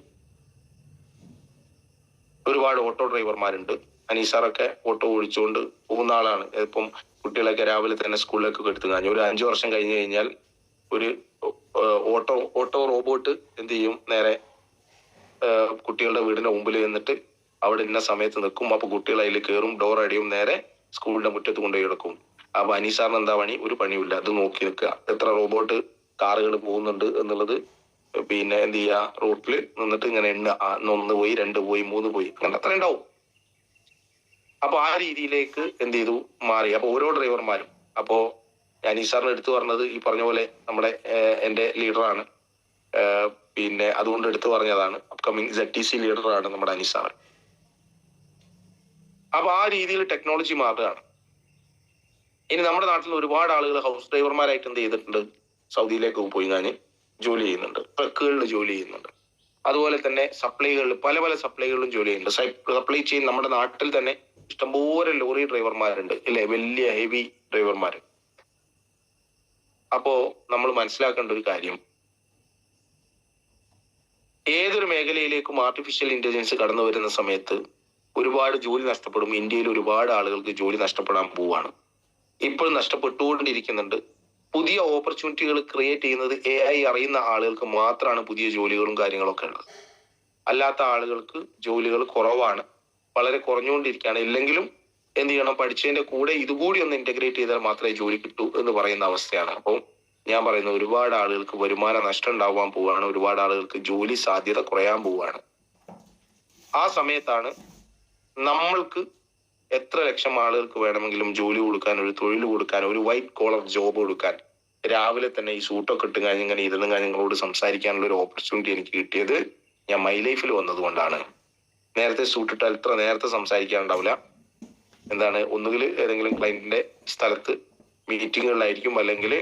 ഒരുപാട് ഓട്ടോ ഡ്രൈവർമാരുണ്ട്. അനീസാറൊക്കെ ഓട്ടോ ഓടിച്ചുകൊണ്ട് പോകുന്ന ആളാണ്. ഇപ്പം കുട്ടികളൊക്കെ രാവിലെ തന്നെ സ്കൂളിലേക്കൊക്കെ എടുത്തു കഴിഞ്ഞു. ഒരു 5 വർഷം കഴിഞ്ഞു കഴിഞ്ഞാൽ ഒരു ഓട്ടോ റോബോട്ട് എന്ത് ചെയ്യും, നേരെ കുട്ടികളുടെ വീടിന്റെ മുമ്പിൽ നിന്നിട്ട് അവിടെ ഇന്ന സമയത്ത് നിൽക്കും. അപ്പൊ കുട്ടികൾ അതിൽ കയറും, ഡോർ അടിയും, നേരെ സ്കൂളിന്റെ മുറ്റത്ത് കൊണ്ടുപോയി എടുക്കും. അപ്പൊ അനീസാറിന് എന്താ പണി? ഒരു പണിയില്ല, അത് നോക്കി നിൽക്കുക. എത്ര റോബോട്ട് കാറുകൾ പോകുന്നുണ്ട് എന്നുള്ളത് പിന്നെ എന്ത് ചെയ്യുക, റോട്ടിൽ നിന്നിട്ട് ഇങ്ങനെ എണ്ണ, 1 പോയി, 2 പോയി, 3 പോയി, അങ്ങനെ അത്ര ഉണ്ടാവും. അപ്പൊ ആ രീതിയിലേക്ക് എന്ത് ചെയ്തു മാറി. അപ്പൊ ഓരോ ഡ്രൈവർമാരും, അപ്പോ അനീസാറിന് എടുത്തു പറഞ്ഞത് ഈ പറഞ്ഞ പോലെ എൻ്റെ ലീഡറാണ്, പിന്നെ അതുകൊണ്ട് എടുത്തു പറഞ്ഞതാണ്. അപ്കമിങ് ZTC ലീഡറാണ് നമ്മുടെ അനീസാർ. അപ്പൊ ആ രീതിയിൽ ടെക്നോളജി മാറുകയാണ്. ഇനി നമ്മുടെ നാട്ടിൽ ഒരുപാട് ആളുകൾ ഹൗസ് ഡ്രൈവർമാരായിട്ട് എന്ത് ചെയ്തിട്ടുണ്ട്, സൗദിയിലേക്ക് പോയി ഞാൻ ജോലി ചെയ്യുന്നുണ്ട്, ട്രക്കുകളിൽ ജോലി ചെയ്യുന്നുണ്ട്. അതുപോലെ തന്നെ സപ്ലൈകളിൽ പല സപ്ലൈകളിലും ജോലി ചെയ്യുന്നുണ്ട്. സപ്ലൈ ചെയിൻ നമ്മുടെ നാട്ടിൽ തന്നെ ഇഷ്ടംപോലെ ലോറി ഡ്രൈവർമാരുണ്ട്, അല്ലെ, വലിയ ഹെവി ഡ്രൈവർമാർ. അപ്പോ നമ്മൾ മനസ്സിലാക്കേണ്ട ഒരു കാര്യം, ഏതൊരു മേഖലയിലേക്കും ആർട്ടിഫിഷ്യൽ ഇന്റലിജൻസ് കടന്നു വരുന്ന സമയത്ത് ഒരുപാട് ജോലി നഷ്ടപ്പെടും. ഇന്ത്യയിൽ ഒരുപാട് ആളുകൾക്ക് ജോലി നഷ്ടപ്പെടാൻ പോവാണ്, ഇപ്പോൾ നഷ്ടപ്പെട്ടുകൊണ്ടിരിക്കുന്നുണ്ട്. പുതിയ ഓപ്പർച്യൂണിറ്റികൾ ക്രിയേറ്റ് ചെയ്യുന്നത് AI അറിയുന്ന ആളുകൾക്ക് മാത്രമാണ് പുതിയ ജോലികളും കാര്യങ്ങളൊക്കെ ഉള്ളത്. അല്ലാത്ത ആളുകൾക്ക് ജോലികൾ കുറവാണ്, വളരെ കുറഞ്ഞുകൊണ്ടിരിക്കുകയാണ്. ഇല്ലെങ്കിലും എന്ത് ചെയ്യണം, പഠിച്ചതിന്റെ കൂടെ ഇതുകൂടി ഒന്ന് ഇന്റഗ്രേറ്റ് ചെയ്താൽ മാത്രമേ ജോലി കിട്ടൂ എന്ന് പറയുന്ന അവസ്ഥയാണ്. അപ്പോൾ ഞാൻ പറയുന്നത്, ഒരുപാട് ആളുകൾക്ക് വരുമാന നഷ്ടം ഉണ്ടാവാൻ പോവുകയാണ്, ഒരുപാട് ആളുകൾക്ക് ജോലി സാധ്യത കുറയാൻ പോവുകയാണ്. ആ സമയത്താണ് നമ്മൾക്ക് എത്ര ലക്ഷം ആളുകൾക്ക് വേണമെങ്കിലും ജോലി കൊടുക്കാൻ, ഒരു തൊഴിൽ കൊടുക്കാൻ, ഒരു വൈറ്റ് കോളർ ജോബ് കൊടുക്കാൻ, രാവിലെ തന്നെ ഈ സൂട്ടൊക്കെ ഇട്ട് കഴിഞ്ഞ് ഇങ്ങനെ ഇരുന്ന് നിങ്ങളോട് സംസാരിക്കാനുള്ള ഒരു ഓപ്പർച്യൂണിറ്റി എനിക്ക് കിട്ടിയത് ഞാൻ മൈ ലൈഫിൽ വന്നത് കൊണ്ടാണ്. നേരത്തെ സൂട്ടിട്ടാൽ ഇത്ര നേരത്തെ സംസാരിക്കാനുണ്ടാവില്ല. എന്താണ്, ഒന്നുകിൽ ഏതെങ്കിലും ക്ലയന്റിന്റെ സ്ഥലത്ത് മീറ്റിങ്ങുകളിലായിരിക്കും, അല്ലെങ്കിൽ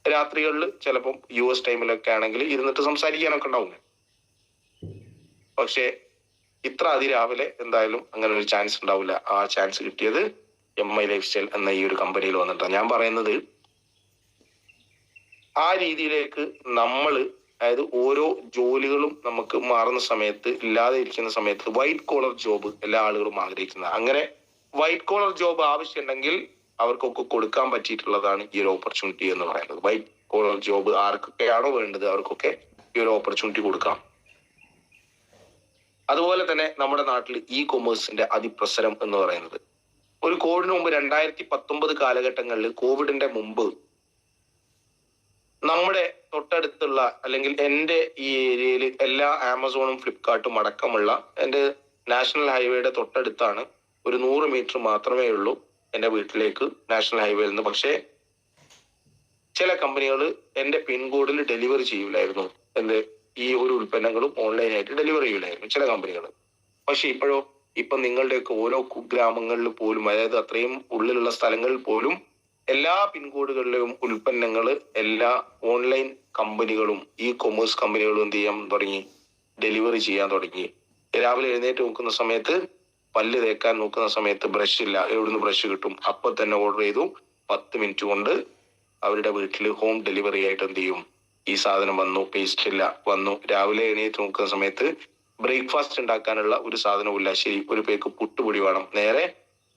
രാത്രികളിൽ ചിലപ്പം US ടൈമിലൊക്കെ ആണെങ്കിൽ ഇരുന്നിട്ട് സംസാരിക്കാനൊക്കെ ഉണ്ടാവും. പക്ഷെ ഇത്ര അതിരാവിലെ എന്തായാലും അങ്ങനെ ഒരു ചാൻസ് ഉണ്ടാവില്ല. ആ ചാൻസ് കിട്ടിയത് MI ലൈഫ് സ്റ്റൈൽ എന്ന ഈ ഒരു കമ്പനിയിൽ വന്നിട്ടാണ്. ഞാൻ പറയുന്നത് ആ രീതിയിലേക്ക് നമ്മള്, അതായത് ഓരോ ജോലികളും നമുക്ക് മാറുന്ന സമയത്ത്, ഇല്ലാതെ ഇരിക്കുന്ന സമയത്ത് വൈറ്റ് കോളർ ജോബ് എല്ലാ ആളുകളും ആഗ്രഹിക്കുന്നത്. അങ്ങനെ വൈറ്റ് കോളർ ജോബ് ആവശ്യമുണ്ടെങ്കിൽ അവർക്കൊക്കെ കൊടുക്കാൻ പറ്റിയിട്ടുള്ളതാണ് ഈ ഒരു ഓപ്പർച്യൂണിറ്റി എന്ന് പറയുന്നത്. വൈറ്റ് കോളർ ജോബ് ആർക്കൊക്കെയാണോ വേണ്ടത് അവർക്കൊക്കെ ഈ ഒരു ഓപ്പർച്യൂണിറ്റി കൊടുക്കാം. അതുപോലെ തന്നെ നമ്മുടെ നാട്ടിൽ കൊമേഴ്സിന്റെ അതിപ്രസരം എന്ന് പറയുന്നത്, ഒരു കോവിഡിന് മുമ്പ് 2019 കാലഘട്ടങ്ങളിൽ, കോവിഡിന്റെ മുമ്പ് നമ്മുടെ തൊട്ടടുത്തുള്ള, അല്ലെങ്കിൽ എൻ്റെ ഈ ഏരിയയിൽ എല്ലാ ആമസോണും ഫ്ലിപ്കാർട്ടും അടക്കമുള്ള എൻ്റെ നാഷണൽ ഹൈവേയുടെ തൊട്ടടുത്താണ്. ഒരു 100 മീറ്റർ മാത്രമേ ഉള്ളൂ എൻ്റെ വീട്ടിലേക്ക് നാഷണൽ ഹൈവേയിൽ നിന്ന്. പക്ഷേ ചില കമ്പനികൾ എൻ്റെ പിൻകോഡിൽ ഡെലിവറി ചെയ്യില്ലായിരുന്നു. ഈ ഒരു ഉൽപ്പന്നങ്ങളും ഓൺലൈനായിട്ട് ഡെലിവറി ചെയ്യില്ലായിരുന്നു ചില കമ്പനികൾ. പക്ഷെ ഇപ്പം നിങ്ങളുടെയൊക്കെ ഓരോ കുഗ്രാമങ്ങളിൽ പോലും, അതായത് അത്രയും ഉള്ളിലുള്ള സ്ഥലങ്ങളിൽ പോലും എല്ലാ പിൻകോഡുകളിലെയും ഉൽപ്പന്നങ്ങൾ എല്ലാ ഓൺലൈൻ കമ്പനികളും കൊമേഴ്സ് കമ്പനികളും എന്ത് ചെയ്യാൻ തുടങ്ങി, ഡെലിവറി ചെയ്യാൻ തുടങ്ങി. രാവിലെ എഴുന്നേറ്റ് നോക്കുന്ന സമയത്ത്, പല്ല് തേക്കാൻ നോക്കുന്ന സമയത്ത് ബ്രഷ് ഇല്ല, എവിടുന്ന് ബ്രഷ് കിട്ടും? അപ്പൊ തന്നെ ഓർഡർ ചെയ്തു, 10 മിനിറ്റ് കൊണ്ട് അവരുടെ വീട്ടിൽ ഹോം ഡെലിവറി ആയിട്ട് എന്ത് ചെയ്യും, ഈ സാധനം വന്നു. പേസ്റ്റ് ഇല്ല, വന്നു. രാവിലെ എഴുന്നേറ്റ് നോക്കുന്ന സമയത്ത് ബ്രേക്ക്ഫാസ്റ്റ് ഉണ്ടാക്കാനുള്ള ഒരു സാധനവും ശരി, ഒരു പേക്ക് പുട്ടുപൊടി വേണം. നേരെ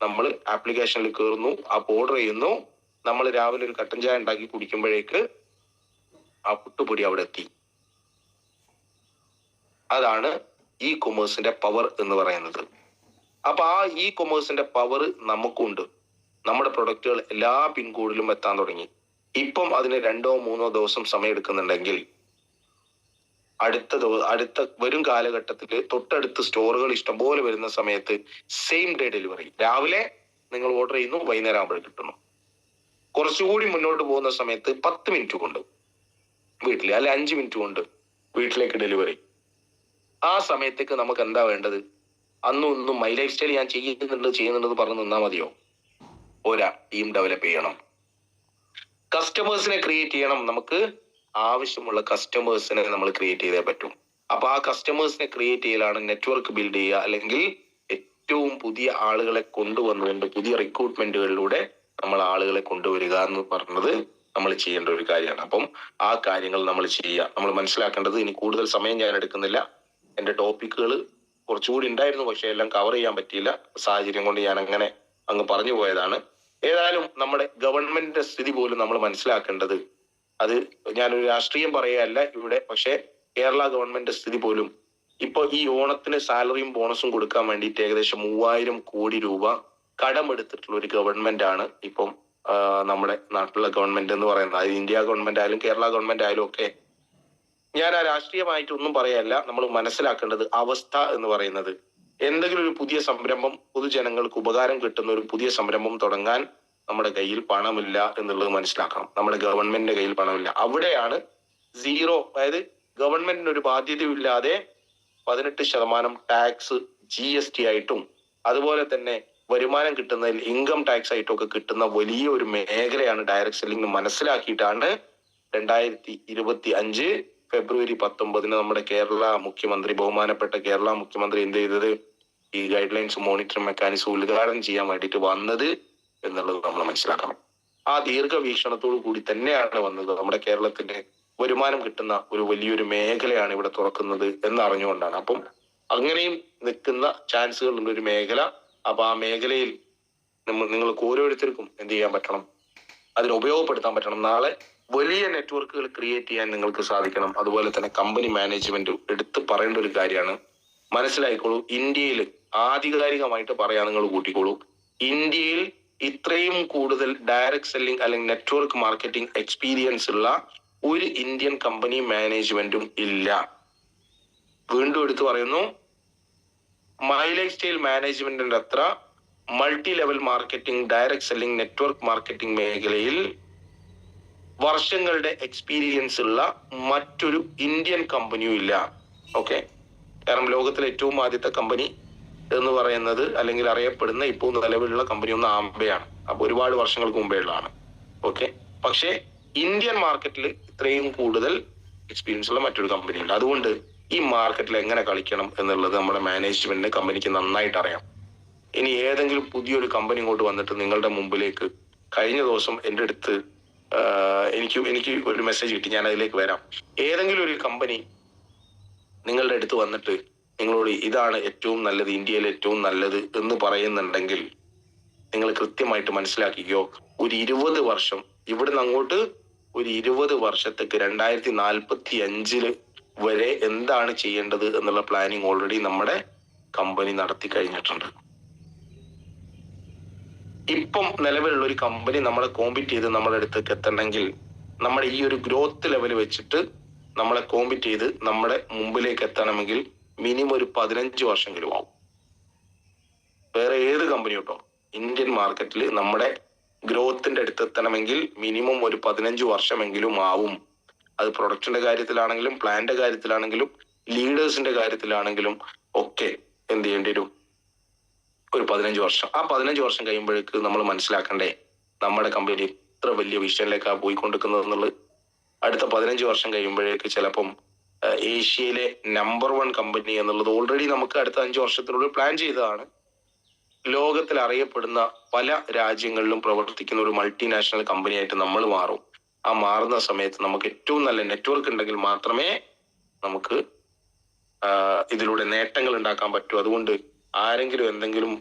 നമ്മൾ ആപ്ലിക്കേഷനിൽ കയറുന്നു, ആപ്പ് ഓർഡർ ചെയ്യുന്നു. നമ്മൾ രാവിലെ ഒരു കട്ടൻ ചായ ഉണ്ടാക്കി കുടിക്കുമ്പോഴേക്ക് ആ പുട്ടുപൊടി അവിടെ എത്തി. അതാണ് കൊമേഴ്സിന്റെ പവർ എന്ന് പറയുന്നത്. അപ്പൊ ആ കൊമേഴ്സിന്റെ പവർ നമുക്കുണ്ട്. നമ്മുടെ പ്രൊഡക്റ്റുകൾ എല്ലാ പിൻകോഡിലും എത്താൻ തുടങ്ങി. ഇപ്പം അതിന് 2-3 ദിവസം സമയം എടുക്കുന്നുണ്ടെങ്കിൽ, അടുത്ത വരും കാലഘട്ടത്തിൽ തൊട്ടടുത്ത് സ്റ്റോറുകൾ ഇഷ്ടംപോലെ വരുന്ന സമയത്ത് സെയിം ഡേ ഡെലിവറി. രാവിലെ നിങ്ങൾ ഓർഡർ ചെയ്യുന്നു, വൈകുന്നേരം ആകുമ്പോൾ കിട്ടുന്നു. കുറച്ചുകൂടി മുന്നോട്ട് പോകുന്ന സമയത്ത് 10 മിനിറ്റ് കൊണ്ട് വീട്ടിൽ, അല്ലെ 5 മിനിറ്റ് കൊണ്ട് വീട്ടിലേക്ക് ഡെലിവറി. ആ സമയത്തേക്ക് നമുക്ക് എന്താ വേണ്ടത്? അന്നും മൈ ലൈഫ് സ്റ്റൈൽ ഞാൻ ചെയ്യുന്നുണ്ടെന്ന് പറഞ്ഞു നിന്നാ മതിയോ? പോരാ, ടീം ഡെവലപ്പ് ചെയ്യണം, കസ്റ്റമേഴ്സിനെ ക്രിയേറ്റ് ചെയ്യണം. നമുക്ക് ആവശ്യമുള്ള കസ്റ്റമേഴ്സിനെ നമ്മൾ ക്രിയേറ്റ് ചെയ്തേ പറ്റും. അപ്പൊ ആ കസ്റ്റമേഴ്സിനെ ക്രിയേറ്റ് ചെയ്യലാണ് നെറ്റ്വർക്ക് ബിൽഡ് ചെയ്യുക, അല്ലെങ്കിൽ ഏറ്റവും പുതിയ ആളുകളെ കൊണ്ടുവന്നുകൊണ്ട് പുതിയ റിക്രൂട്ട്മെന്റുകളിലൂടെ നമ്മൾ ആളുകളെ കൊണ്ടുവരിക എന്ന് പറഞ്ഞത് നമ്മൾ ചെയ്യേണ്ട ഒരു കാര്യമാണ്. അപ്പം ആ കാര്യങ്ങൾ നമ്മൾ ചെയ്യുക. നമ്മൾ മനസ്സിലാക്കേണ്ടത്, ഇനി കൂടുതൽ സമയം ഞാൻ എടുക്കുന്നില്ല. എൻ്റെ ടോപ്പിക്കുകൾ കുറച്ചുകൂടി ഉണ്ടായിരുന്നു, പക്ഷെ എല്ലാം കവർ ചെയ്യാൻ പറ്റിയില്ല. സാഹചര്യം കൊണ്ട് ഞാൻ അങ്ങനെ അങ്ങ് പറഞ്ഞു പോയതാണ്. ഏതായാലും നമ്മുടെ ഗവൺമെന്റിന്റെ സ്ഥിതി പോലും നമ്മൾ മനസ്സിലാക്കേണ്ടത്, അത് ഞാനൊരു രാഷ്ട്രീയം പറയുകയല്ല ഇവിടെ, പക്ഷെ കേരള ഗവൺമെന്റ് സ്ഥിതി പോലും ഇപ്പൊ ഈ ഓണത്തിന് സാലറിയും ബോണസും കൊടുക്കാൻ വേണ്ടിയിട്ട് ഏകദേശം 3000 കോടി രൂപ കടമെടുത്തിട്ടുള്ള ഒരു ഗവൺമെന്റ് ആണ് ഇപ്പം നമ്മുടെ നാട്ടിലുള്ള ഗവൺമെന്റ് എന്ന് പറയുന്നത്. അത് ഇന്ത്യ ഗവൺമെന്റ് ആയാലും കേരള ഗവൺമെന്റ് ആയാലും ഒക്കെ. ഞാൻ ആ രാഷ്ട്രീയമായിട്ട് ഒന്നും പറയല്ല. നമ്മൾ മനസ്സിലാക്കേണ്ടത് അവസ്ഥ എന്ന് പറയുന്നത്, എന്തെങ്കിലും ഒരു പുതിയ സംരംഭം, പൊതുജനങ്ങൾക്ക് ഉപകാരം കിട്ടുന്ന ഒരു പുതിയ സംരംഭം തുടങ്ങാൻ നമ്മുടെ കയ്യിൽ പണമില്ല എന്നുള്ളത് മനസ്സിലാക്കണം. നമ്മുടെ ഗവൺമെന്റിന്റെ കയ്യിൽ പണമില്ല. അവിടെയാണ് സീറോ, അതായത് ഗവൺമെന്റിന് ഒരു ബാധ്യതയില്ലാതെ 18% ടാക്സ് GST ആയിട്ടും അതുപോലെ തന്നെ വരുമാനം കിട്ടുന്നതിൽ ഇൻകം ടാക്സ് ആയിട്ടും ഒക്കെ കിട്ടുന്ന വലിയ ഒരു മേഖലയാണ് ഡയറക്ട് സെല്ലിംഗ്. മനസ്സിലാക്കിയിട്ടാണ് 2025 ഫെബ്രുവരി 19 നമ്മുടെ കേരള മുഖ്യമന്ത്രി, ബഹുമാനപ്പെട്ട കേരള മുഖ്യമന്ത്രി എന്ത് ചെയ്തത്, ഈ ഗൈഡ് ലൈൻസ് മോണിറ്ററിംഗ് മെക്കാനിസം ഉദ്ഘാടനം ചെയ്യാൻ വേണ്ടിയിട്ട് വന്നത് എന്നുള്ളത് നമ്മൾ മനസ്സിലാക്കണം. ആ ദീർഘവീക്ഷണത്തോടു കൂടി തന്നെയാണ് വന്നത്. നമ്മുടെ കേരളത്തിന്റെ വരുമാനം കിട്ടുന്ന ഒരു വലിയൊരു മേഖലയാണ് ഇവിടെ തുറക്കുന്നത് എന്നറിഞ്ഞുകൊണ്ടാണ്. അപ്പം അങ്ങനെയും നിൽക്കുന്ന ചാൻസുകൾ ഉള്ള ഒരു മേഖല. അപ്പൊ ആ മേഖലയിൽ നിങ്ങൾക്ക് ഓരോരുത്തർക്കും എന്ത് ചെയ്യാൻ പറ്റണം, അതിന് ഉപയോഗപ്പെടുത്താൻ പറ്റണം. നാളെ വലിയ നെറ്റ്വർക്കുകൾ ക്രിയേറ്റ് ചെയ്യാൻ നിങ്ങൾക്ക് സാധിക്കണം. അതുപോലെ തന്നെ കമ്പനി മാനേജ്മെന്റ് എടുത്ത് പറയേണ്ട ഒരു കാര്യമാണ്. മനസ്സിലായിക്കോളൂ, ഇന്ത്യയിൽ ആധികാരികമായിട്ട് പറയാൻ നിങ്ങൾ കൂട്ടിക്കോളൂ, ഇന്ത്യയിൽ ഇത്രയും കൂടുതൽ ഡയറക്ട് സെല്ലിംഗ് അല്ലെങ്കിൽ നെറ്റ്വർക്ക് മാർക്കറ്റിംഗ് എക്സ്പീരിയൻസ് ഉള്ള ഒരു ഇന്ത്യൻ കമ്പനി മാനേജ്മെന്റും ഇല്ല. വീണ്ടും എടുത്തു പറയുന്നു, മൈ ലൈഫ് സ്റ്റൈൽ മാനേജ്മെന്റിന്റെ അത്ര multi level marketing, direct selling, network marketing മേഖലയിൽ വർഷങ്ങളുടെ എക്സ്പീരിയൻസ് ഉള്ള മറ്റൊരു ഇന്ത്യൻ കമ്പനിയും ഇല്ല. ഓക്കെ, കാരണം ലോകത്തിലെ ഏറ്റവും ആദ്യത്തെ കമ്പനി എന്ന് പറയുന്നത് അല്ലെങ്കിൽ അറിയപ്പെടുന്ന ഇപ്പോൾ നിലവിലുള്ള കമ്പനി ഒന്ന് ആംബെയാണ്. അപ്പൊ ഒരുപാട് വർഷങ്ങൾക്ക് മുമ്പേ ഉള്ളതാണ്. ഓക്കെ, പക്ഷേ ഇന്ത്യൻ മാർക്കറ്റിൽ ഇത്രയും കൂടുതൽ എക്സ്പീരിയൻസ് ഉള്ള മറ്റൊരു കമ്പനി ഉണ്ട്. അതുകൊണ്ട് ഈ മാർക്കറ്റിൽ എങ്ങനെ കളിക്കണം എന്നുള്ളത് നമ്മുടെ മാനേജ്മെന്റിന് കമ്പനിക്ക് നന്നായിട്ട് അറിയാം. ഇനി ഏതെങ്കിലും പുതിയൊരു കമ്പനി ഇങ്ങോട്ട് വന്നിട്ട് നിങ്ങളുടെ മുമ്പിലേക്ക്, കഴിഞ്ഞ ദിവസം എൻ്റെ അടുത്ത് എനിക്ക് ഒരു മെസ്സേജ് കിട്ടി, ഞാൻ അതിലേക്ക് വരാം. ഏതെങ്കിലും ഒരു കമ്പനി നിങ്ങളുടെ അടുത്ത് വന്നിട്ട് നിങ്ങളോട് ഇതാണ് ഏറ്റവും നല്ലത്, ഇന്ത്യയിൽ ഏറ്റവും നല്ലത് എന്ന് പറയുന്നുണ്ടെങ്കിൽ നിങ്ങൾ കൃത്യമായിട്ട് മനസ്സിലാക്കിക്കോ, ഒരു 20 വർഷം ഇവിടുന്ന് അങ്ങോട്ട് ഒരു 20 വർഷത്തേക്ക് 2045 വരെ എന്താണ് ചെയ്യേണ്ടത് എന്നുള്ള പ്ലാനിങ് ഓൾറെഡി നമ്മുടെ കമ്പനി നടത്തി കഴിഞ്ഞിട്ടുണ്ട്. ഇപ്പം നിലവിലുള്ള ഒരു കമ്പനി നമ്മളെ കോമ്പീറ്റ് ചെയ്ത് നമ്മുടെ അടുത്തേക്ക് എത്തണമെങ്കിൽ നമ്മുടെ ഈ ഒരു ഗ്രോത്ത് ലെവൽ വെച്ചിട്ട് നമ്മളെ കോമ്പീറ്റ് ചെയ്ത് നമ്മുടെ മുമ്പിലേക്ക് എത്തണമെങ്കിൽ മിനിമം ഒരു 15 വർഷമെങ്കിലും ആവും. വേറെ ഏത് കമ്പനി കേട്ടോ, ഇന്ത്യൻ മാർക്കറ്റിൽ നമ്മുടെ ഗ്രോത്തിന്റെ അടുത്തെത്തണമെങ്കിൽ മിനിമം ഒരു 15 വർഷമെങ്കിലും ആവും. അത് പ്രൊഡക്റ്റിന്റെ കാര്യത്തിലാണെങ്കിലും പ്ലാന്റെ കാര്യത്തിലാണെങ്കിലും ലീഡേഴ്സിന്റെ കാര്യത്തിലാണെങ്കിലും ഒക്കെ എന്ത് ചെയ്യേണ്ടി വരും, ഒരു 15 വർഷം. ആ 15 വർഷം കഴിയുമ്പോഴേക്ക് നമ്മൾ മനസ്സിലാക്കണ്ടേ നമ്മുടെ കമ്പനി ഇത്ര വലിയ വിഷനിലേക്കാണ് പോയിക്കൊണ്ടിരിക്കുന്നത് എന്നുള്ളത്. അടുത്ത 15 വർഷം കഴിയുമ്പോഴേക്ക് ചിലപ്പം ഏഷ്യയിലെ നമ്പർ 1 കമ്പനി എന്നുള്ളത് ഓൾറെഡി നമുക്ക് അടുത്ത 5 വർഷത്തിനുള്ളിൽ പ്ലാൻ ചെയ്തതാണ്. ലോകത്തിൽ അറിയപ്പെടുന്ന പല രാജ്യങ്ങളിലും പ്രവർത്തിക്കുന്ന ഒരു മൾട്ടിനാഷണൽ കമ്പനിയായിട്ട് നമ്മൾ മാറും. ആ മാറുന്ന സമയത്ത് നമുക്ക് ഏറ്റവും നല്ല നെറ്റ്വർക്ക് ഉണ്ടെങ്കിൽ മാത്രമേ നമുക്ക് ഇതിലൂടെ നേട്ടങ്ങൾ ഉണ്ടാക്കാൻ പറ്റൂ. അതുകൊണ്ട് ആരെങ്കിലും എന്തെങ്കിലും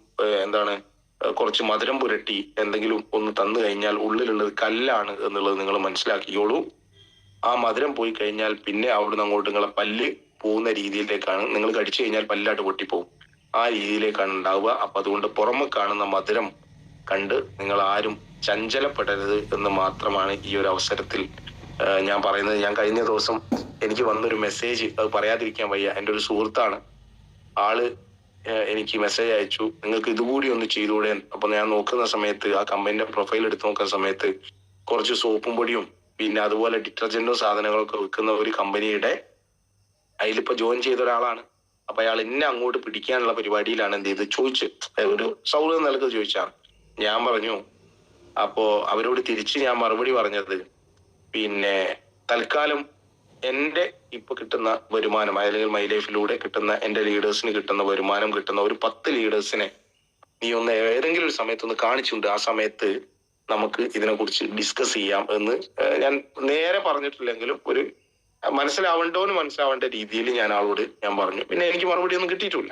കുറച്ച് മധുരം പുരട്ടി എന്തെങ്കിലും ഒന്ന് തന്നു കഴിഞ്ഞാൽ ഉള്ളിലുള്ളത് കല്ലാണ് എന്നുള്ളത് നിങ്ങൾ മനസ്സിലാക്കിയോളൂ. ആ മധുരം പോയി കഴിഞ്ഞാൽ പിന്നെ അവിടുന്ന് അങ്ങോട്ട് നിങ്ങളെ പല്ല് പോകുന്ന രീതിയിലേക്കാണ്, നിങ്ങൾ കടിച്ചു കഴിഞ്ഞാൽ പല്ലാട്ട് പൊട്ടിപ്പോവും, ആ രീതിയിലേക്കാണ് ഉണ്ടാവുക. അപ്പൊ അതുകൊണ്ട് പുറമെ കാണുന്ന മധുരം കണ്ട് നിങ്ങൾ ആരും ചഞ്ചലപ്പെടരുത് എന്ന് മാത്രമാണ് ഈ ഒരു അവസരത്തിൽ ഞാൻ പറയുന്നത്. ഞാൻ കഴിഞ്ഞ ദിവസം എനിക്ക് വന്നൊരു മെസ്സേജ്, അത് പറയാതിരിക്കാൻ വയ്യ. എൻ്റെ ഒരു സുഹൃത്താണ്, ആള് എനിക്ക് മെസ്സേജ് അയച്ചു, നിങ്ങൾക്ക് ഇതുകൂടി ഒന്ന് ചെയ്തുകൂടെ. അപ്പൊ ഞാൻ നോക്കുന്ന സമയത്ത് ആ കമ്പനിയുടെ പ്രൊഫൈൽ എടുത്ത് നോക്കുന്ന സമയത്ത് കുറച്ച് സോപ്പും പൊടിയും പിന്നെ അതുപോലെ ഡിറ്റർജന്റും സാധനങ്ങളൊക്കെ വിൽക്കുന്ന ഒരു കമ്പനിയുടെ അതിലിപ്പോ ജോയിൻ ചെയ്ത ഒരാളാണ്. അപ്പൊ അയാൾ എന്നെ അങ്ങോട്ട് പിടിക്കാനുള്ള പരിപാടിയിലാണ് എന്ത് ചെയ്ത് ചോദിച്ച്, ഒരു സൗഹൃദം നിലക്ക് ചോദിച്ചാണ്. ഞാൻ പറഞ്ഞു, അപ്പോ അവരോട് തിരിച്ച് ഞാൻ മറുപടി പറഞ്ഞത്, പിന്നെ തൽക്കാലം എന്റെ ഇപ്പൊ കിട്ടുന്ന വരുമാനം അല്ലെങ്കിൽ മൈ ലൈഫിലൂടെ കിട്ടുന്ന എന്റെ ലീഡേഴ്സിന് കിട്ടുന്ന വരുമാനം കിട്ടുന്ന ഒരു 10 ലീഡേഴ്സിനെ നീ ഒന്ന് ഏതെങ്കിലും ഒരു സമയത്തൊന്ന് കാണിച്ചുണ്ട്, ആ സമയത്ത് നമുക്ക് ഇതിനെ കുറിച്ച് ഡിസ്കസ് ചെയ്യാം എന്ന് ഞാൻ നേരെ പറഞ്ഞിട്ടില്ലെങ്കിലും ഒരു മനസ്സിലാവേണ്ട രീതിയിൽ ഞാൻ ആളോട് ഞാൻ പറഞ്ഞു. പിന്നെ എനിക്ക് മറുപടി ഒന്നും കിട്ടിയിട്ടില്ല.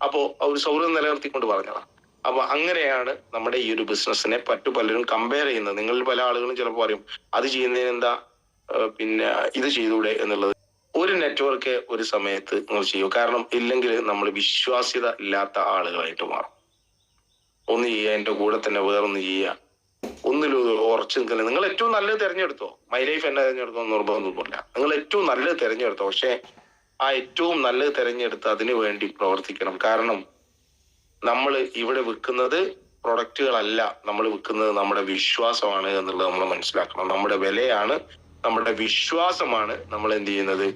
അപ്പോ ഒരു സൗഹൃദം നിലനിർത്തിക്കൊണ്ട് പറഞ്ഞതാണ്. അപ്പൊ അങ്ങനെയാണ് നമ്മുടെ ഈ ഒരു ബിസിനസ്സിനെ പലരും കമ്പയർ ചെയ്യുന്നത്. നിങ്ങളിൽ പല ആളുകളും ചിലപ്പോൾ പറയും അത് ചെയ്യുന്നതിന് എന്താ പിന്നെ ഇത് ചെയ്തൂടെ എന്നുള്ളത്. ഒരു നെറ്റ്വർക്ക് ഒരു സമയത്ത് നിങ്ങൾ ചെയ്യും, കാരണം ഇല്ലെങ്കിൽ നമ്മൾ വിശ്വാസ്യത ഇല്ലാത്ത ആളുകളായിട്ട് മാറും. ഒന്ന് ചെയ്യുക, എന്റെ കൂടെ തന്നെ വേറൊന്ന് ചെയ്യുക, ഒന്നിലും ഉറച്ചു നിൽക്കില്ല. നിങ്ങൾ ഏറ്റവും നല്ലത് തിരഞ്ഞെടുത്തോ, മൈ ലൈഫ് എന്നെ തിരഞ്ഞെടുത്തോ നിർബന്ധമൊന്നുമില്ല. നിങ്ങൾ ഏറ്റവും നല്ലത് തിരഞ്ഞെടുത്തോ, പക്ഷെ ആ ഏറ്റവും നല്ലത് തിരഞ്ഞെടുത്ത് അതിനു വേണ്ടി പ്രവർത്തിക്കണം. കാരണം നമ്മൾ ഇവിടെ വിൽക്കുന്നത് പ്രൊഡക്റ്റുകളല്ല, നമ്മൾ വിൽക്കുന്നത് നമ്മുടെ വിശ്വാസമാണ് എന്നുള്ളത് നമ്മൾ മനസ്സിലാക്കണം. നമ്മുടെ വിലയാണ്, നമ്മുടെ വിശ്വാസമാണ് നമ്മൾ എന്ത് ചെയ്യുന്നത്,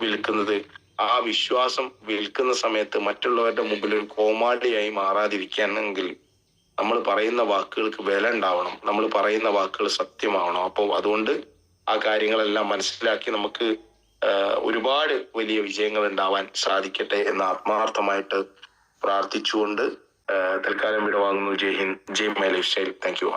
വിൽക്കുന്നത്. ആ വിശ്വാസം വിൽക്കുന്ന സമയത്ത് മറ്റുള്ളവരുടെ മുമ്പിൽ ഒരു കോമാളിയായി മാറാതിരിക്കുകയാണെങ്കിൽ നമ്മൾ പറയുന്ന വാക്കുകൾക്ക് വില ഉണ്ടാവണം, നമ്മൾ പറയുന്ന വാക്കുകൾ സത്യമാവണം. അപ്പോൾ അതുകൊണ്ട് ആ കാര്യങ്ങളെല്ലാം മനസ്സിലാക്കി നമുക്ക് ഒരുപാട് വലിയ വിജയങ്ങൾ ഉണ്ടാവാൻ സാധിക്കട്ടെ എന്ന് ആത്മാർത്ഥമായിട്ട് പ്രാർത്ഥിച്ചുകൊണ്ട് തൽക്കാലം വിടവാങ്ങുന്നു. ജയ് ഹിന്ദ്, ജയ് my lifestyle. Thank U.